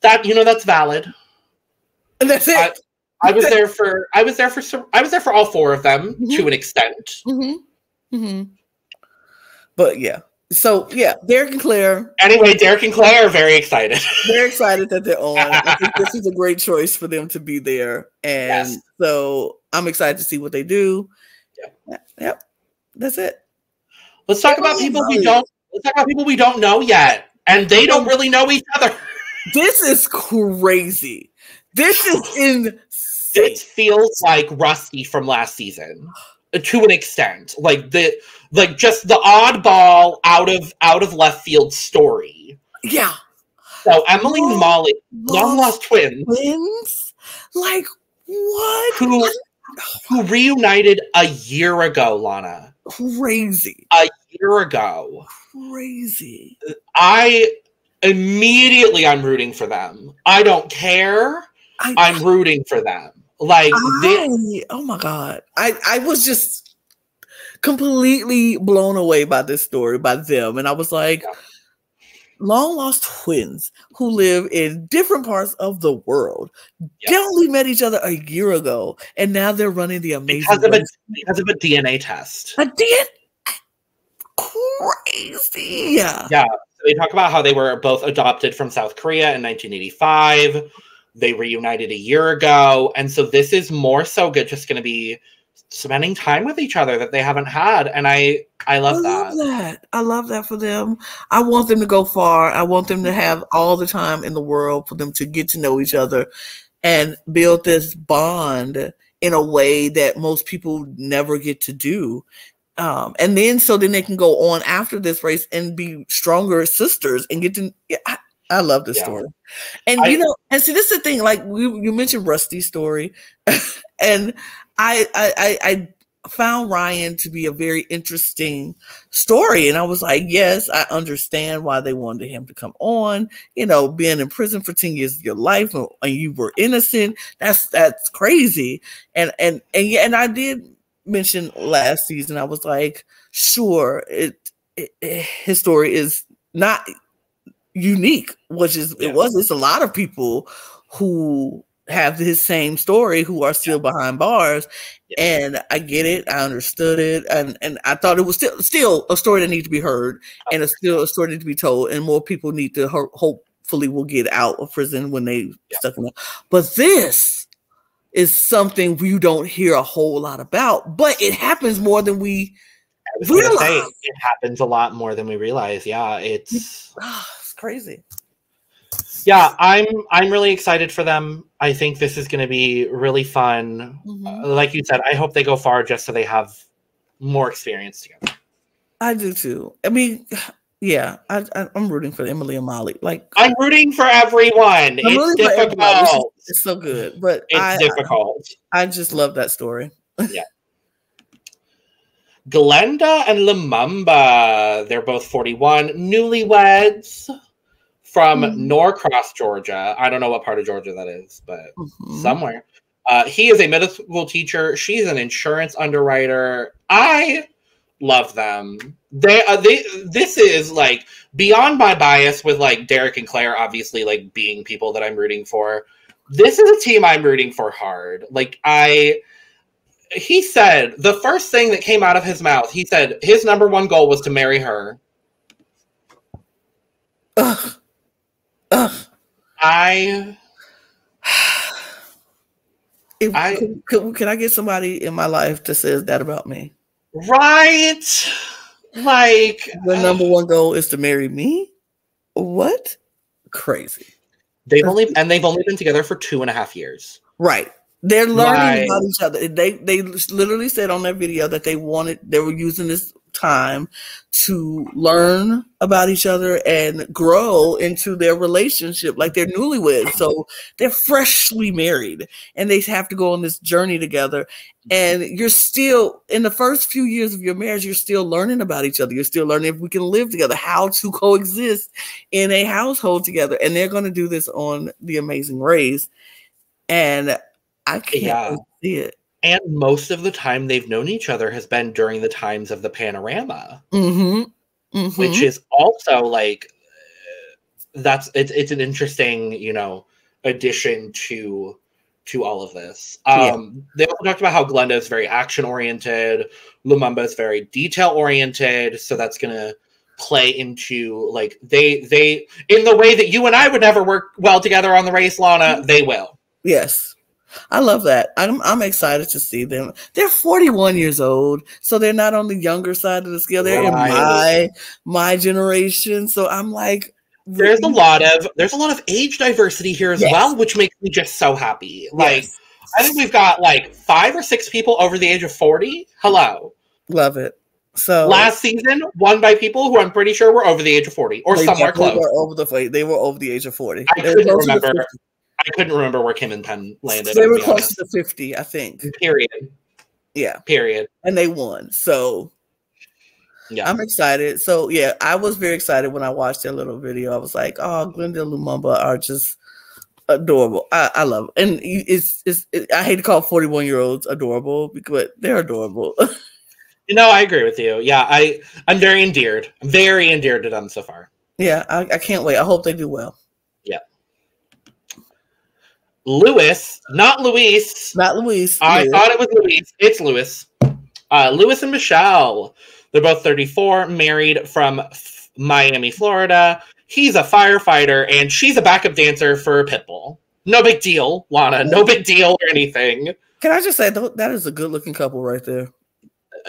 That's valid. And that's it. I was there for all four of them to an extent. Mm-hmm. Mm-hmm. But yeah. So yeah, Derek and Claire. Anyway, Derek and Claire are very excited. They're excited that they're on. I think this is a great choice for them to be there. And so I'm excited to see what they do. Yep. That's it. Let's talk about people we don't know yet. And they don't really know each other. This is crazy. This is insane. It feels like Rusty from last season, to an extent. Just the oddball out of left field story. Yeah. So Emily and Molly, long lost twins. Like what? Who reunited a year ago, Lana. Crazy. A year ago. Crazy. I'm rooting for them. I don't care. I'm rooting for them. Like, oh my God. I was just completely blown away by this story, by them. And I was like, long lost twins who live in different parts of the world. They only met each other a year ago. And now they're running the Amazing because of a DNA test. A DNA? Crazy. Yeah. So they talk about how they were both adopted from South Korea in 1985. They reunited a year ago. And so this is more so just going to be spending time with each other that they haven't had. And I love that. I love that for them. I want them to go far. I want them to have all the time in the world for them to get to know each other and build this bond in a way that most people never get to do. And then they can go on after this race and be stronger sisters and get to. I love this story. And and see, this is the thing. Like you mentioned Rusty's story, and I found Ryan to be a very interesting story, and I was like, yes, I understand why they wanted him to come on. Being in prison for 10 years of your life and you were innocent. That's crazy. And I did mention last season, I was like, sure, his story is not unique, it's a lot of people who have his same story who are still behind bars. And I get it, I understood it, and I thought it was still a story that needs to be heard, and it's still a story that needs to be told, and more people need to hopefully will get out of prison when they stuck in there. But this is something you don't hear a whole lot about, but it happens more than we realize. It happens a lot more than we realize. Yeah, it's crazy. Yeah, I'm really excited for them. I think this is going to be really fun. Mm-hmm. Like you said, I hope they go far just so they have more experience together. I do too. I mean, Yeah, I'm rooting for Emily and Molly. Like, I'm rooting for everyone. It's difficult. It's so good, but it's difficult. I just love that story. Yeah. Glenda and Lumumba, they're both 41, newlyweds from Norcross, Georgia. I don't know what part of Georgia that is, but somewhere. He is a middle school teacher. She's an insurance underwriter. I love them. This is like beyond my bias with like Derek and Claire, obviously like being people that I'm rooting for. This is a team I'm rooting for hard. Like he said the first thing that came out of his mouth, he said his number one goal was to marry her. Can I get somebody in my life that says that about me? Right? Like the number one goal is to marry me? What? Crazy. They've only been together for 2.5 years. Right. They're learning about each other. They literally said on their video that they were using this time to learn about each other and grow into their relationship. Like they're newlyweds, so they're freshly married and they have to go on this journey together. And you're still in the first few years of your marriage, you're still learning about each other. You're still learning if we can live together, how to coexist in a household together. And they're going to do this on The Amazing Race. And I can't see it. And most of the time they've known each other has been during the times of the panorama, which is also like it's an interesting, addition to all of this. They also talked about how Glenda is very action oriented, Lumumba is very detail oriented, so that's gonna play into like they in the way that you and I would never work well together on the race, Lana, they will. Yes. I love that. I'm excited to see them. They're 41 years old, so they're not on the younger side of the scale. They're in my generation. So I'm like, there's a lot of age diversity here as well, which makes me just so happy. Like, I think we've got like 5 or 6 people over the age of 40. Hello, love it. So last season won by people who I'm pretty sure were over the age of 40 or somewhere close. They were over the age of 40. I couldn't remember where Kim and Penn landed. They were close to 50, I think. Period. Yeah. Period. And they won. So yeah, I'm excited. So yeah, I was very excited when I watched their little video. I was like, oh, Glenda and Lumumba are just adorable. I love it. And I hate to call 41-year-olds adorable, but they're adorable. I agree with you. Yeah, I'm very endeared to them so far. Yeah, I can't wait. I hope they do well. Yeah. Louis, not Luis. Not Luis. I thought it was Luis. It's Louis. Louis and Michelle. They're both 34, married from Miami, Florida. He's a firefighter, and she's a backup dancer for Pitbull. No big deal, Lana. No big deal or anything. Can I just say, that is a good-looking couple right there.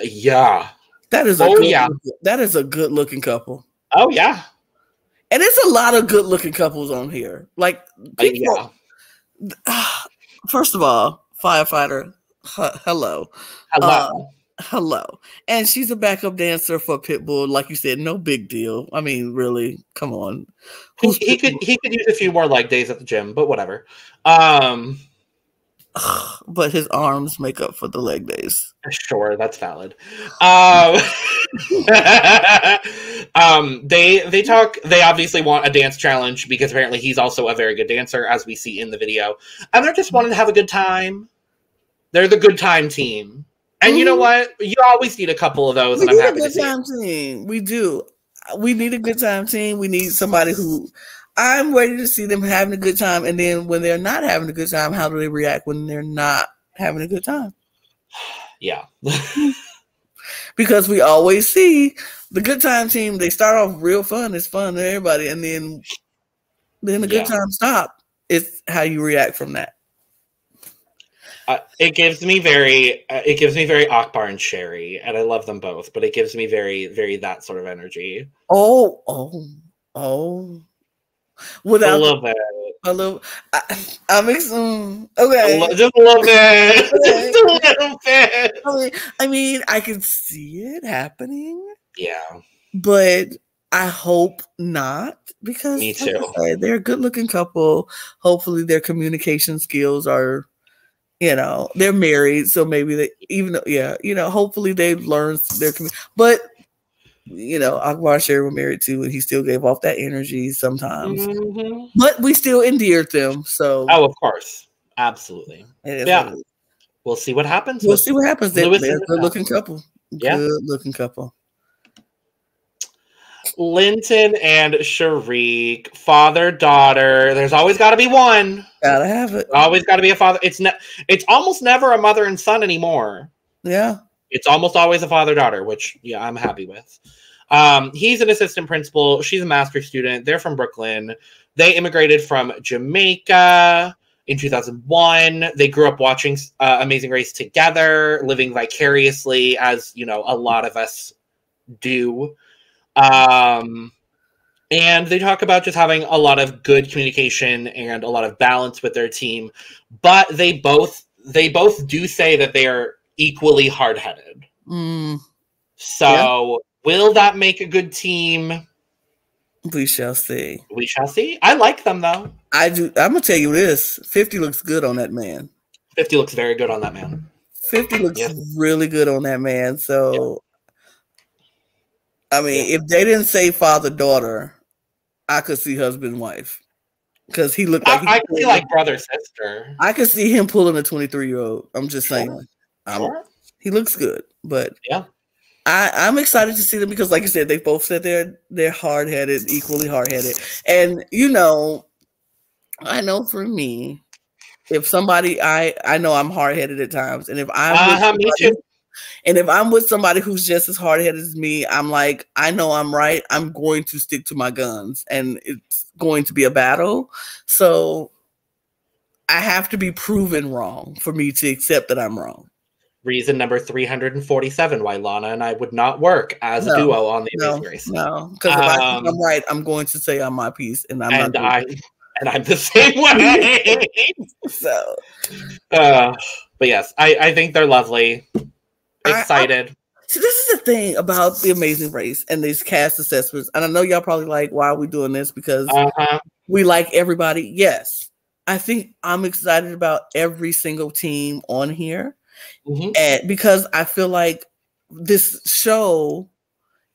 Yeah. That is a good-looking couple. Oh, yeah. And it's a lot of good-looking couples on here. Like, people... First of all, firefighter, hello. And she's a backup dancer for Pitbull, like you said. No big deal. I mean, really, come on. He could use a few more leg days at the gym, but whatever. But his arms make up for the leg days. Sure, that's valid. They talk. They obviously want a dance challenge because apparently he's also a very good dancer, as we see in the video. And they're just wanting to have a good time. They're the good time team. And you know what? You always need a couple of those. And I'm happy to see. Good time team. We do. We need a good time team. We need somebody who. I'm ready to see them having a good time. And then when they're not having a good time, how do they react when they're not having a good time? Yeah. Because we always see the good time team, they start off real fun. It's fun to everybody. And then the good times stop. It's how you react from that. It gives me very Akbar and Sherry, and I love them both, but it gives me very, very that sort of energy. Without a little bit. I'm excited. Okay. Just a little bit. Just a little bit. I mean, I can see it happening. Yeah. But I hope not, because Me too. like I said, they're a good-looking couple. Hopefully, their communication skills are, they're married, so maybe hopefully they've learned their but Akbar and Sherry were married too, and he still gave off that energy sometimes. Mm-hmm. But we still endeared them. So of course, absolutely. Yeah, we'll see what happens. We'll see what happens. They're a good-looking couple. Yeah. Good-looking couple. Linton and Sharik, father daughter. There's always got to be one. Gotta have it. Always got to be a father. It's almost never a mother and son anymore. Yeah. It's almost always a father daughter, which I'm happy with. He's an assistant principal. She's a master's student. They're from Brooklyn. They immigrated from Jamaica in 2001. They grew up watching Amazing Race together, living vicariously, as a lot of us do. And they talk about just having a lot of good communication and a lot of balance with their team. But they both do say that they are equally hard-headed. So will that make a good team? We shall see. We shall see. I like them, though. I do. I'm gonna tell you this: 50 looks good on that man. 50 looks very good on that man. 50 looks really good on that man. So, I mean, if they didn't say father-daughter, I could see husband-wife. Because he looked like I could see like brother-sister. I could see him pulling a 23-year-old. I'm just saying. Sure. He looks good, but yeah, I'm excited to see them because, like I said, they both said they're hard-headed, equally hard-headed, and I know for me, if somebody I know I'm hard-headed at times, and if I'm with somebody who's just as hard-headed as me, I'm like, I know I'm right. I'm going to stick to my guns, and it's going to be a battle. So I have to be proven wrong for me to accept that I'm wrong. Reason number 347 why Lana and I would not work as a duo on the Amazing Race. No, because if I think I'm right, I'm going to say I'm my piece, and I'm not. I'm the same way. So, but yes, I think they're lovely. Excited. So this is the thing about the Amazing Race and these cast assessments, and I know y'all probably like, why are we doing this? Because we like everybody. Yes, I think I'm excited about every single team on here. And because I feel like this show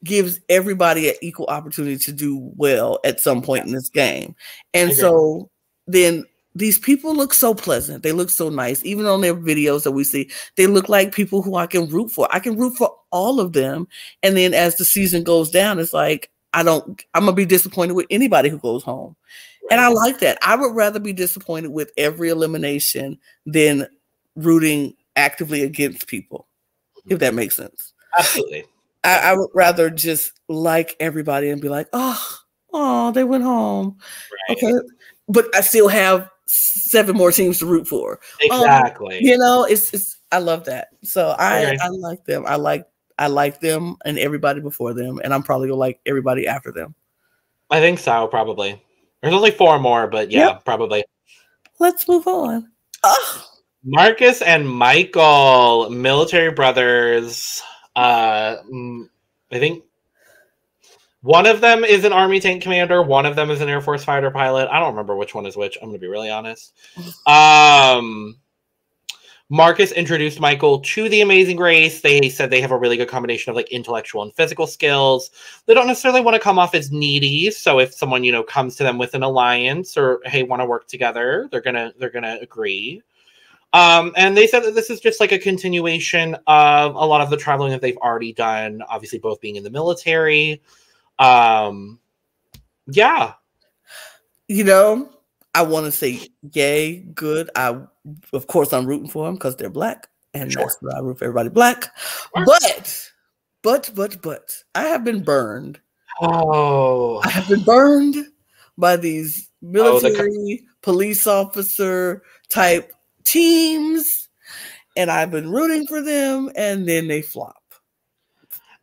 gives everybody an equal opportunity to do well at some point in this game. And so then these people look so pleasant. They look so nice. Even on their videos that we see, they look like people who I can root for. I can root for all of them. And then as the season goes down, it's like, I'm going to be disappointed with anybody who goes home. And I like that. I would rather be disappointed with every elimination than rooting actively against people, if that makes sense. Absolutely. I would rather just like everybody and be like, oh, they went home. Right. Okay. But I still have 7 more teams to root for. Exactly. It's I love that. So I like them. I like them and everybody before them, and I'm probably gonna like everybody after them. I think so, probably. There's only 4 more, but probably. Let's move on. Marcus and Michael, military brothers. I think one of them is an Army tank commander. One of them is an Air Force fighter pilot. I don't remember which one is which. I'm going to be really honest. Marcus introduced Michael to the Amazing Race. They said they have a really good combination of like intellectual and physical skills. They don't necessarily want to come off as needy. So if someone, comes to them with an alliance or, hey, want to work together, they're going to agree. And they said that this is just like a continuation of a lot of the traveling that they've already done, obviously both being in the military. I want to say yay, good. Of course, I'm rooting for them because they're Black, and that's why I root for everybody Black. But I have been burned. I have been burned by these military police officer type teams, and I've been rooting for them, and then they flop.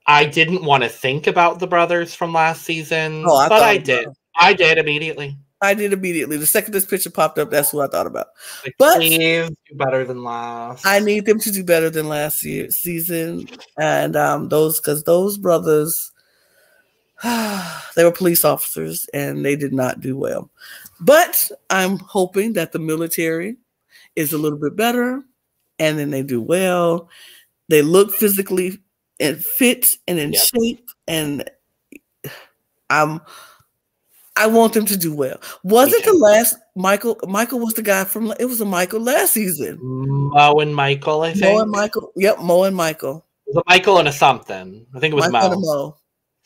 I didn't want to think about the brothers from last season, but I did. I did immediately. The second this picture popped up, that's what I thought about. But please do better than last. I need them to do better than last season, and those brothers, They were police officers and they did not do well. But I'm hoping that the military is a little bit better and then they do well. They look physically and fit and in shape, and I want them to do well. Was it the last Michael? Michael was the guy from, it was a Michael last season. Mo and Michael, I think. Mo and Michael. Yep, Mo and Michael. It was a Michael and a something. I think it was Michael Mo. And Mo.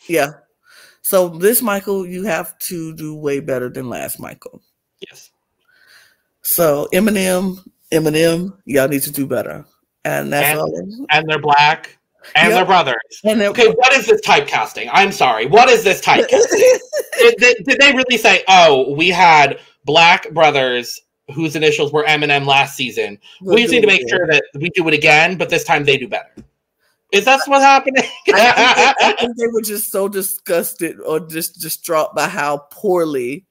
Yeah. So this Michael, you have to do way better than last Michael. Yes. So Eminem, y'all need to do better. And that's all. And they're black. And they're brothers. And okay, what is this typecasting? I'm sorry. What is this typecasting? did they really say, oh, we had black brothers whose initials were Eminem last season. We just need to make sure that we do it again, but this time they do better. Is that what's happening? I think they were just so disgusted or just distraught by how poorly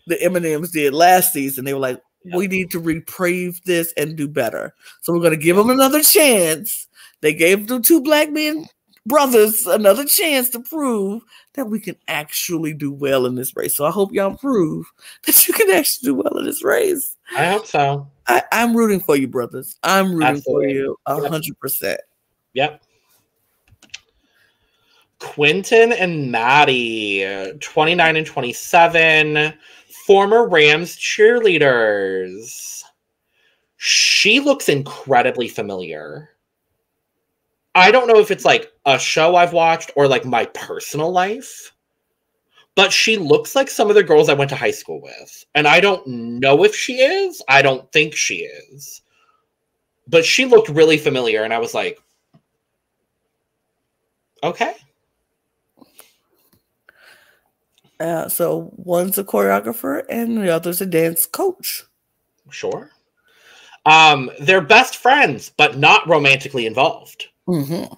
the Eminems did last season. They were like, we need to reprieve this and do better. So we're going to give them another chance. They gave the two black men brothers another chance to prove that we can actually do well in this race. So I hope y'all prove that you can actually do well in this race. I hope so. I'm rooting for you, brothers. I'm rooting for you 100%. Yep. Quinton and Mattie, 29 and 27, former Rams cheerleaders. She looks incredibly familiar. I don't know if it's like a show I've watched or like my personal life, but she looks like some of the girls I went to high school with. And I don't know if she is. I don't think she is. But she looked really familiar. And I was like, okay. So one's a choreographer and the other's a dance coach. Sure. They're best friends, but not romantically involved. Mm-hmm.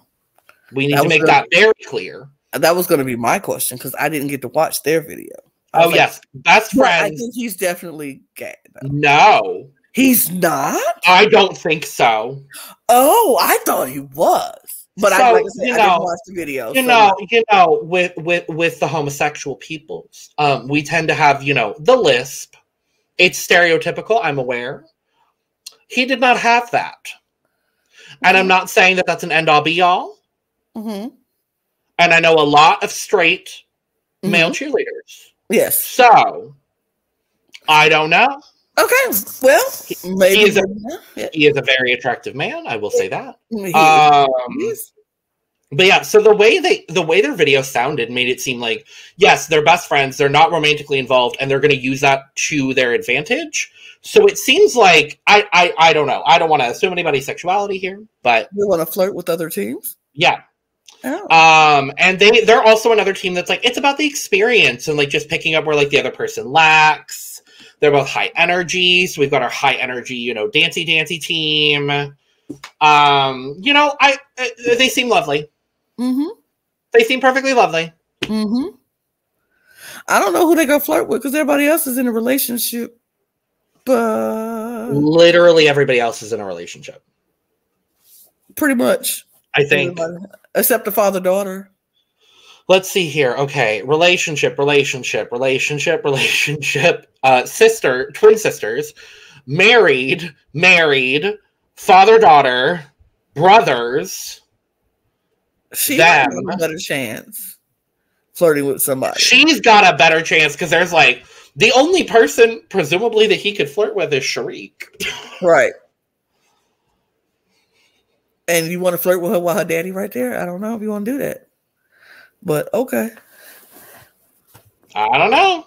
We need to make that very clear. That was going to be my question because I didn't get to watch their video. Oh, yes. Best friends. I think he's definitely gay. Though. No. He's not? I don't think so. Oh, I thought he was. But so, I didn't watch the video. With the homosexual peoples, we tend to have, the lisp. It's stereotypical, I'm aware. He did not have that. Mm-hmm. And I'm not saying that that's an end-all be-all. Mm-hmm. And I know a lot of straight male cheerleaders. Yes. So, I don't know. Okay, well, maybe he is a very attractive man. I will say that. But yeah, so the way their video sounded made it seem like, yes, they're best friends. They're not romantically involved, and they're going to use that to their advantage. So it seems like I don't know. I don't want to assume anybody's sexuality here, but you want to flirt with other teams? Yeah. Oh. And they're also another team that's like, it's about the experience and like just picking up where like the other person lacks. They're both high energy, so we've got our high energy, dancey team. They seem lovely. Mm-hmm. They seem perfectly lovely. Mm-hmm. I don't know who they gonna flirt with because everybody else is in a relationship. But literally everybody else is in a relationship. Pretty much. I think. Everybody, except the father-daughter. Let's see here. Okay. Relationship. Twin sisters, married, father-daughter, brothers. She has a better chance flirting with somebody. She's got a better chance because there's like the only person presumably that he could flirt with is Sharik. Right. And you want to flirt with her while her daddy right there? I don't know if you want to do that. But okay. I don't know.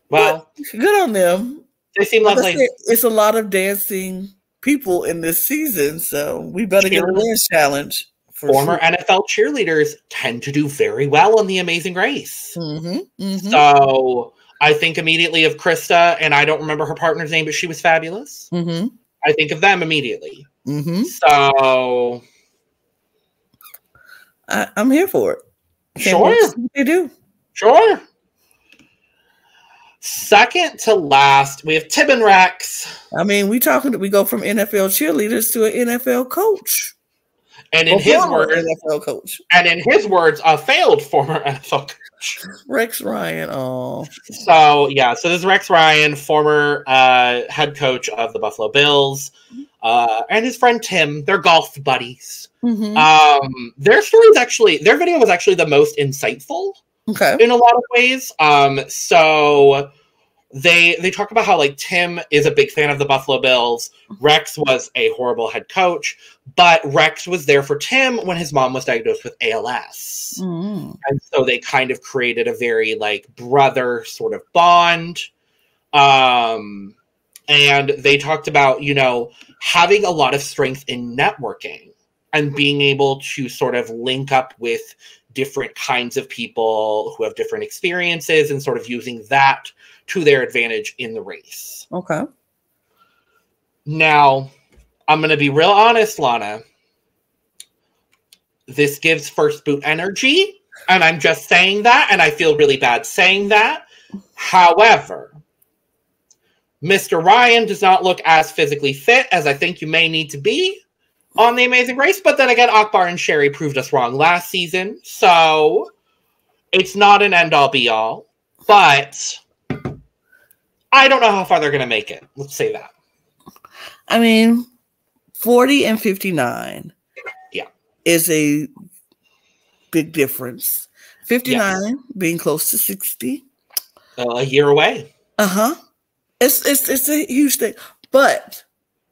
Well, but good on them. They seem lovely. It's a lot of dancing people in this season, so we better get a dance challenge. Former NFL cheerleaders tend to do very well on The Amazing Race. Mm-hmm, mm-hmm. So I think immediately of Krista, and I don't remember her partner's name, but she was fabulous. Mm-hmm. I think of them immediately. Mm-hmm. So I'm here for it. Sure. They do. Sure. Second to last, we have Tib and Rex. I mean, we go from NFL cheerleaders to an NFL coach. And in his words, NFL coach. And in his words, a failed former NFL coach. coach. Rex Ryan. Oh. So this is Rex Ryan, former head coach of the Buffalo Bills, and his friend Tim. They're golf buddies. Mm-hmm. Their video was actually the most insightful. Okay. In a lot of ways. So they talk about how like Tim is a big fan of the Buffalo Bills. Rex was a horrible head coach, but Rex was there for Tim when his mom was diagnosed with ALS. Mm. And so they kind of created a very like brother sort of bond. And they talked about, you know, having a lot of strength in networking and being able to sort of link up with different kinds of people who have different experiences and sort of using that to their advantage in the race. Okay. Now, I'm going to be real honest, Lana. This gives first boot energy, and I'm just saying that, and I feel really bad saying that. However, Mr. Ryan does not look as physically fit as I think you may need to be on The Amazing Race, but then again, Akbar and Sherry proved us wrong last season, so it's not an end-all be-all, but I don't know how far they're going to make it. Let's say that. I mean, 40 and 59 is a big difference. 59 being close to 60. A year away. Uh-huh. It's a huge thing, but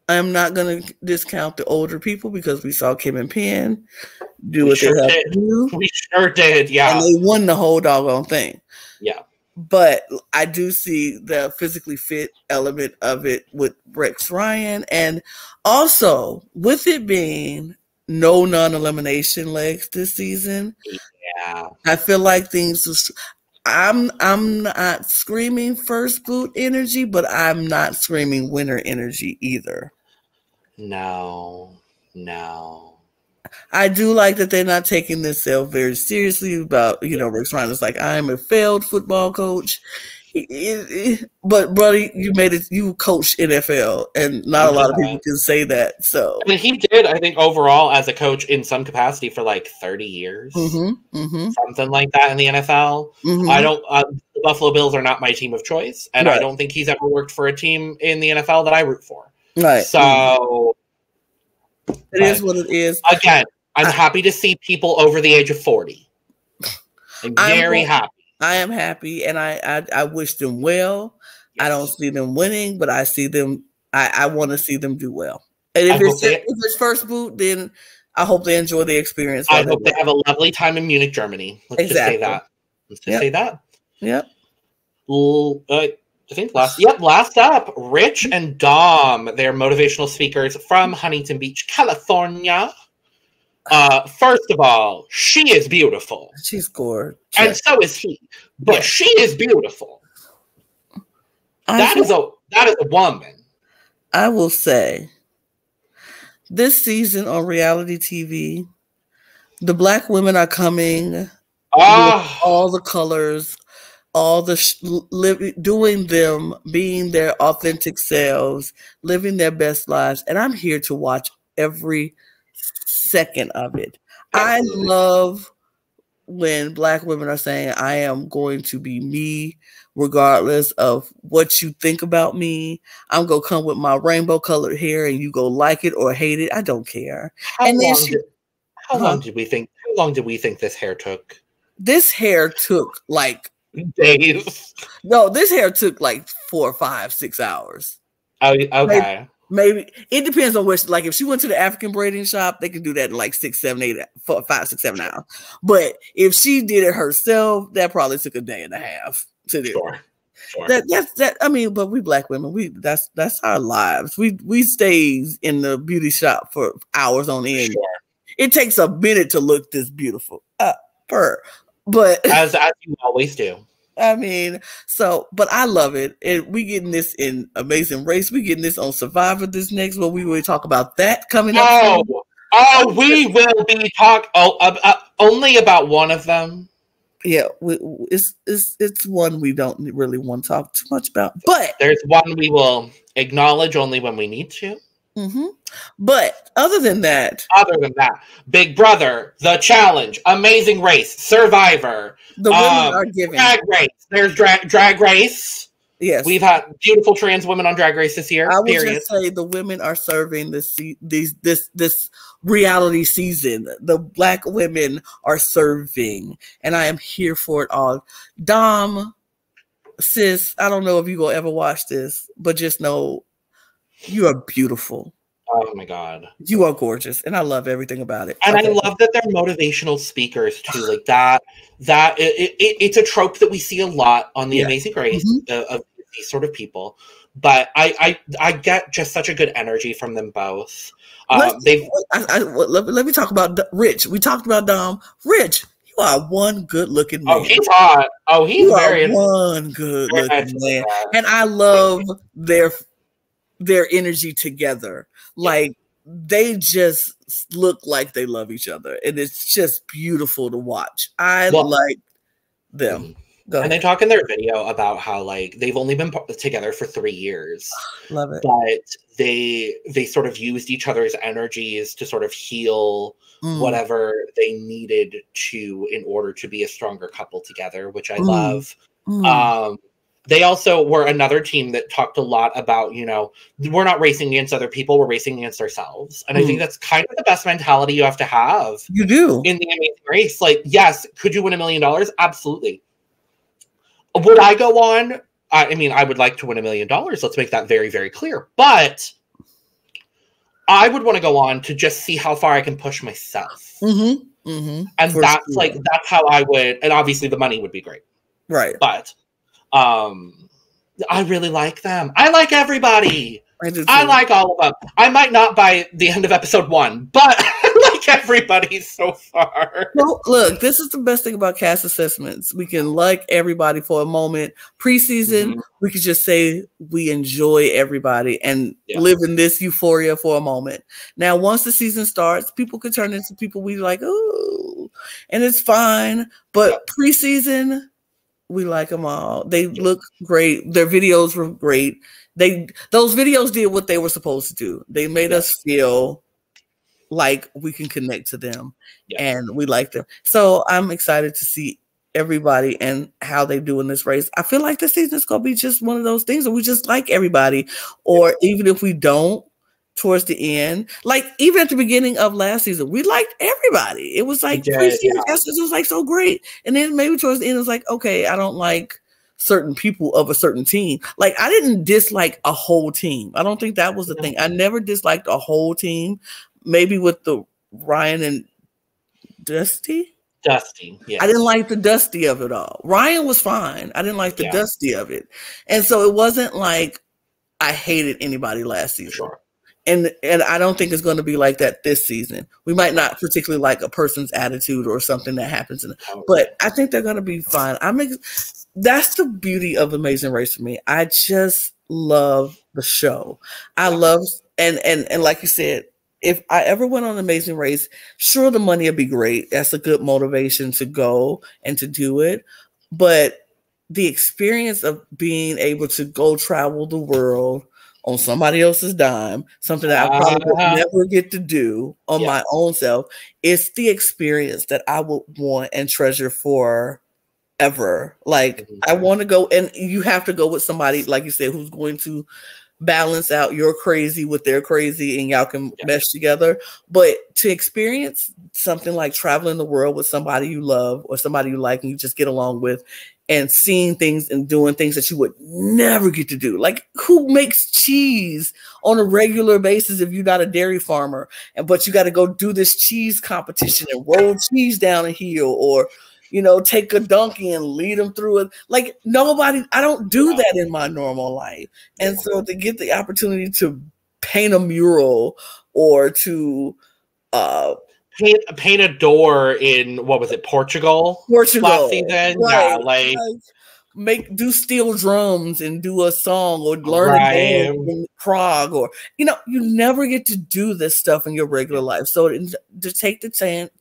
I'm not going to discount the older people because we saw Kim and Penn do what they have to do. We sure did, yeah. And they won the whole doggone thing. Yeah. But I do see the physically fit element of it with Rex Ryan. And also, with it being no non-elimination legs this season, yeah, I feel like things was... I'm not screaming first boot energy, but I'm not screaming winner energy either. No. I do like that they're not taking themselves very seriously about, you know, Rex Ryan is like, I'm a failed football coach. But, buddy, you coached NFL, and not a lot of people can say that. So I mean, he did, I think, overall, as a coach in some capacity for like 30 years. Something like that in the NFL. I don't, the Buffalo Bills are not my team of choice, and I don't think he's ever worked for a team in the NFL that I root for. Right. So it is what it is. Again, I'm happy to see people over the age of 40. I'm very happy. I am happy, and I wish them well. Yes. I don't see them winning, but I see them. I want to see them do well. And if it's first boot, then I hope they enjoy the experience. I hope they have a lovely time in Munich, Germany. Let's just say that. Let's just say that. Yep. I think last up, Rich and Dom. They're motivational speakers from Huntington Beach, California. First of all, she is beautiful. She's gorgeous. And so is he. But she is beautiful. That is a woman. I will say, this season on reality TV, the Black women are coming with all the colors, all the doing them, being their authentic selves, living their best lives. And I'm here to watch every second of it. I love when Black women are saying, I am going to be me regardless of what you think about me. I'm going to come with my rainbow colored hair and you go like it or hate it. I don't care. How long did we think this hair took? This hair took like days. No, this hair took like 4, 5, 6 hours. Oh, okay. Maybe it depends on which. Like if she went to the African braiding shop, they can do that in like 6, 7, 8, 4, 5, 6, 7 hours. But if she did it herself, that probably took a day and a half to do. Sure. That. I mean, but we Black women, that's our lives. We stays in the beauty shop for hours on end. Sure. It takes a minute to look this beautiful. But as you always do. I mean, but I love it. And we getting this in Amazing Race. We getting this on Survivor this next one. We will talk about that coming up. We will be talking only about one of them. Yeah, it's one we don't really want to talk too much about. But there's one we will acknowledge only when we need to. But other than that, Big Brother, The Challenge, Amazing Race, Survivor, the women are giving. Drag Race. There's Drag Race. Yes, we've had beautiful trans women on Drag Race this year. I would just say the women are serving this reality season. The Black women are serving, and I am here for it all. Dom, sis, I don't know if you will ever watch this, but just know you are beautiful. Oh my God. You are gorgeous, and I love everything about it. And I love that they're motivational speakers too. Like it's a trope that we see a lot on The Amazing Race of these sort of people. But I get just such a good energy from them both. Let me talk about Rich. We talked about Dom. Rich, you are one good-looking man. Oh, he's hot. Oh, he's very one good-looking man, and I love their energy together. Like, they just look like they love each other, and it's just beautiful to watch. I like them. And they talk in their video about how, like, they've only been together for 3 years. Love it. But they sort of used each other's energies to sort of heal whatever they needed to in order to be a stronger couple together, which I love. They also were another team that talked a lot about, we're not racing against other people, we're racing against ourselves. And I think that's kind of the best mentality you have to have. You do. In The Amazing Race. Like, yes, could you win $1 million? Absolutely. Would I go on? I mean, I would like to win $1 million. Let's make that very, very clear. But I would want to go on to just see how far I can push myself. And that's how I would, and obviously the money would be great. Right. But I really like them. I like everybody. I like all of them. I might not by the end of episode 1, but I like everybody so far. Well, look, this is the best thing about cast assessments. We can like everybody for a moment. Preseason, we could just say we enjoy everybody and live in this euphoria for a moment. Now, once the season starts, people could turn into people we like, oh, and it's fine. But preseason, we like them all. They look great. Their videos were great. Those videos did what they were supposed to do. They made us feel like we can connect to them and we like them. So I'm excited to see everybody and how they do in this race. I feel like this season is going to be just one of those things that we just like everybody, or even if we don't, towards the end, like even at the beginning of last season, we liked everybody. It was like pre-season it was like so great. And then maybe towards the end, it was like, okay, I don't like certain people of a certain team. Like, I didn't dislike a whole team. I don't think that was the thing. I never disliked a whole team. Maybe with the Ryan and Dusty. Yes. I didn't like the Dusty of it all. Ryan was fine. I didn't like the Dusty of it. And so it wasn't like I hated anybody last season. Sure. And I don't think it's going to be like that this season. We might not particularly like a person's attitude or something that happens, but I think they're going to be fine. That's the beauty of Amazing Race for me. I just love the show. I love and like you said, if I ever went on Amazing Race, sure, the money would be great. That's a good motivation to go and to do it. But the experience of being able to go travel the world on somebody else's dime, something that I probably would never get to do on my own self, it's the experience that I would want and treasure forever. Like, I want to go, and you have to go with somebody, like you said, who's going to balance out your crazy with their crazy, and y'all can mesh together. But to experience something like traveling the world with somebody you love or somebody you like and you just get along with, and seeing things and doing things that you would never get to do. Like, who makes cheese on a regular basis if you're not a dairy farmer? But you got to go do this cheese competition and roll cheese down a hill, or, take a donkey and lead them through it. Like, nobody, I don't do that in my normal life. And so to get the opportunity to paint a mural or to paint a door in, what was it, Portugal last season? Right. Do steel drums and do a song, or learn a band in Prague, or you never get to do this stuff in your regular life. So to take the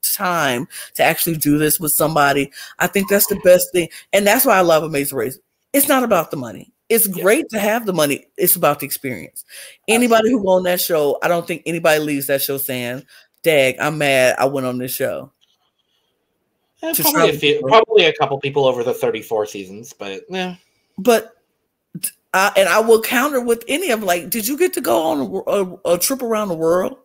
time to actually do this with somebody, I think that's the best thing. And that's why I love Amazing Race. It's not about the money. It's great to have the money. It's about the experience. Anybody who on that show, I don't think anybody leaves that show saying, "Dag, I'm mad I went on this show." Probably a couple people over the 34 seasons, but yeah. But I will counter with any of them, like, did you get to go on a trip around the world?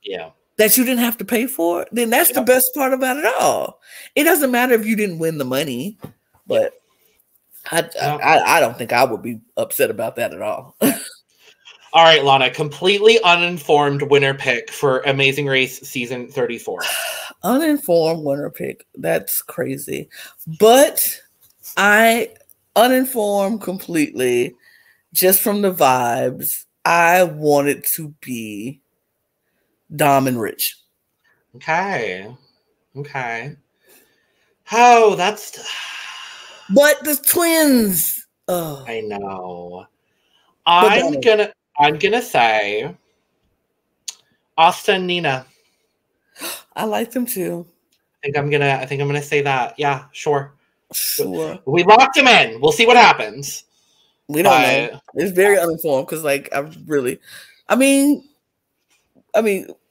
Yeah. That you didn't have to pay for? Then that's the best part about it all. It doesn't matter if you didn't win the money, but I don't think I would be upset about that at all. All right, Lana, completely uninformed winner pick for Amazing Race season 34. Uninformed winner pick. That's crazy. But uninformed completely, just from the vibes, I want it to be Dom and Rich. Okay. Oh, that's... But the twins. Oh. I know. I'm gonna say Aastha Nina. I like them too. I think I'm gonna say that. Yeah, sure. We locked him in. We'll see what happens. We don't know. It's very uninformed because, like, I mean,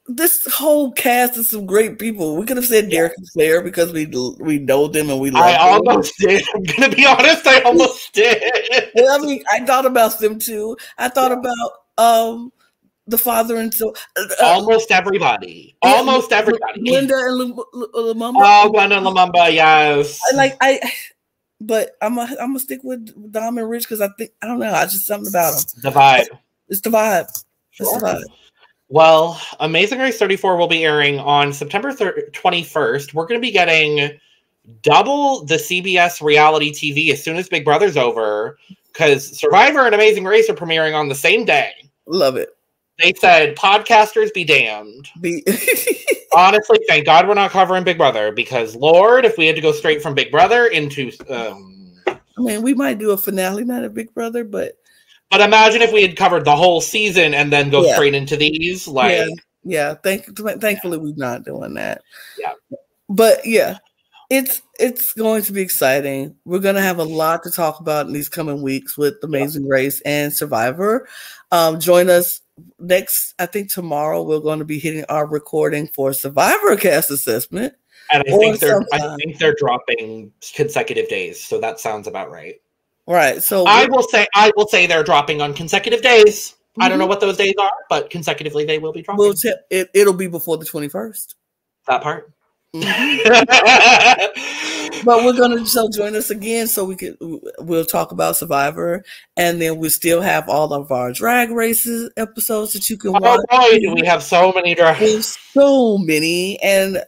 this whole cast is some great people. We could have said Derek and Claire because we know them and we love them. I almost did. I'm gonna be honest. I almost did. Well, I mean, I thought about them too. I thought about the father and so almost everybody. Almost everybody. Glenda and Lumumba. Oh, Glenda Lumumba, yes. But I'm gonna stick with Dom and Rich because I don't know. I just something about them. The vibe. It's the vibe. Sure. It's the vibe. Well, Amazing Race 34 will be airing on September 21st. We're going to be getting double the CBS reality TV as soon as Big Brother's over, because Survivor and Amazing Race are premiering on the same day. Love it. They said, podcasters be damned. Honestly, thank God we're not covering Big Brother, because, Lord, if we had to go straight from Big Brother into... I mean, we might do a finale night of Big Brother, but... But imagine if we had covered the whole season and then go straight into these. Like, yeah. Thankfully, we're not doing that. Yeah, but yeah, it's going to be exciting. We're going to have a lot to talk about in these coming weeks with Amazing Race and Survivor. Join us next. I think tomorrow we're going to be hitting our recording for Survivor cast assessment. And I think they're dropping consecutive days, so that sounds about right. Right. So I will say they're dropping on consecutive days. I don't know what those days are, but consecutively they will be dropping. It'll be before the 21st. That part. But we're gonna join us again so we'll talk about Survivor, and then we still have all of our drag races episodes that you can watch. Oh boy, do we have so many drag races. So many, and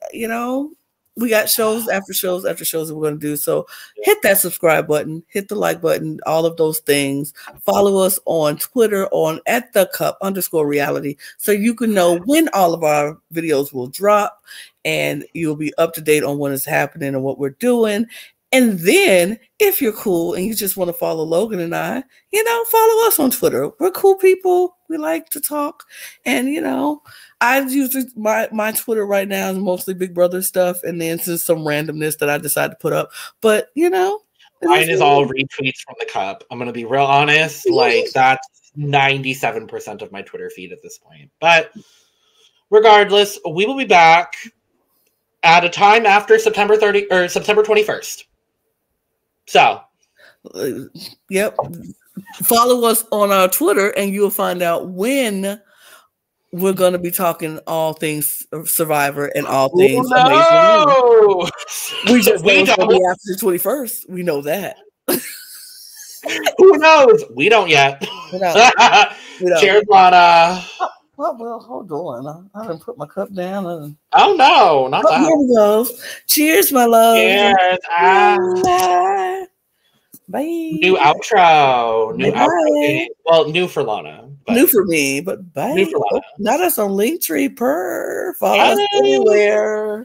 we got shows after shows after shows that we're going to do. So hit that subscribe button, hit the like button, all of those things. Follow us on Twitter on @thecup_reality so you can know when all of our videos will drop and you'll be up to date on when it's happening and what we're doing. And then if you're cool and you just want to follow Logan and I, follow us on Twitter. We're cool people. We like to talk. And, I usually my Twitter right now is mostly Big Brother stuff, and then some randomness that I decide to put up. But mine is all retweets from the Cup. I'm gonna be real honest. Like, that's 97% of my Twitter feed at this point. But regardless, we will be back at a time after September 30 or September 21st. So, yep. Follow us on our Twitter, and you'll find out when we're going to be talking all things Survivor and all things Amazing. We don't be after the 21st. We know that. Who knows? We don't yet. We don't. Cheers, Lana. Well, hold on. I didn't put my cup down. Oh, no. Not that. Here we go. Cheers, my love. Cheers. Bye. Bye. New outro. Outro. Well, new for Lana. New for me, but bye. New for Lana. Not us on Linktree. Follow us anywhere.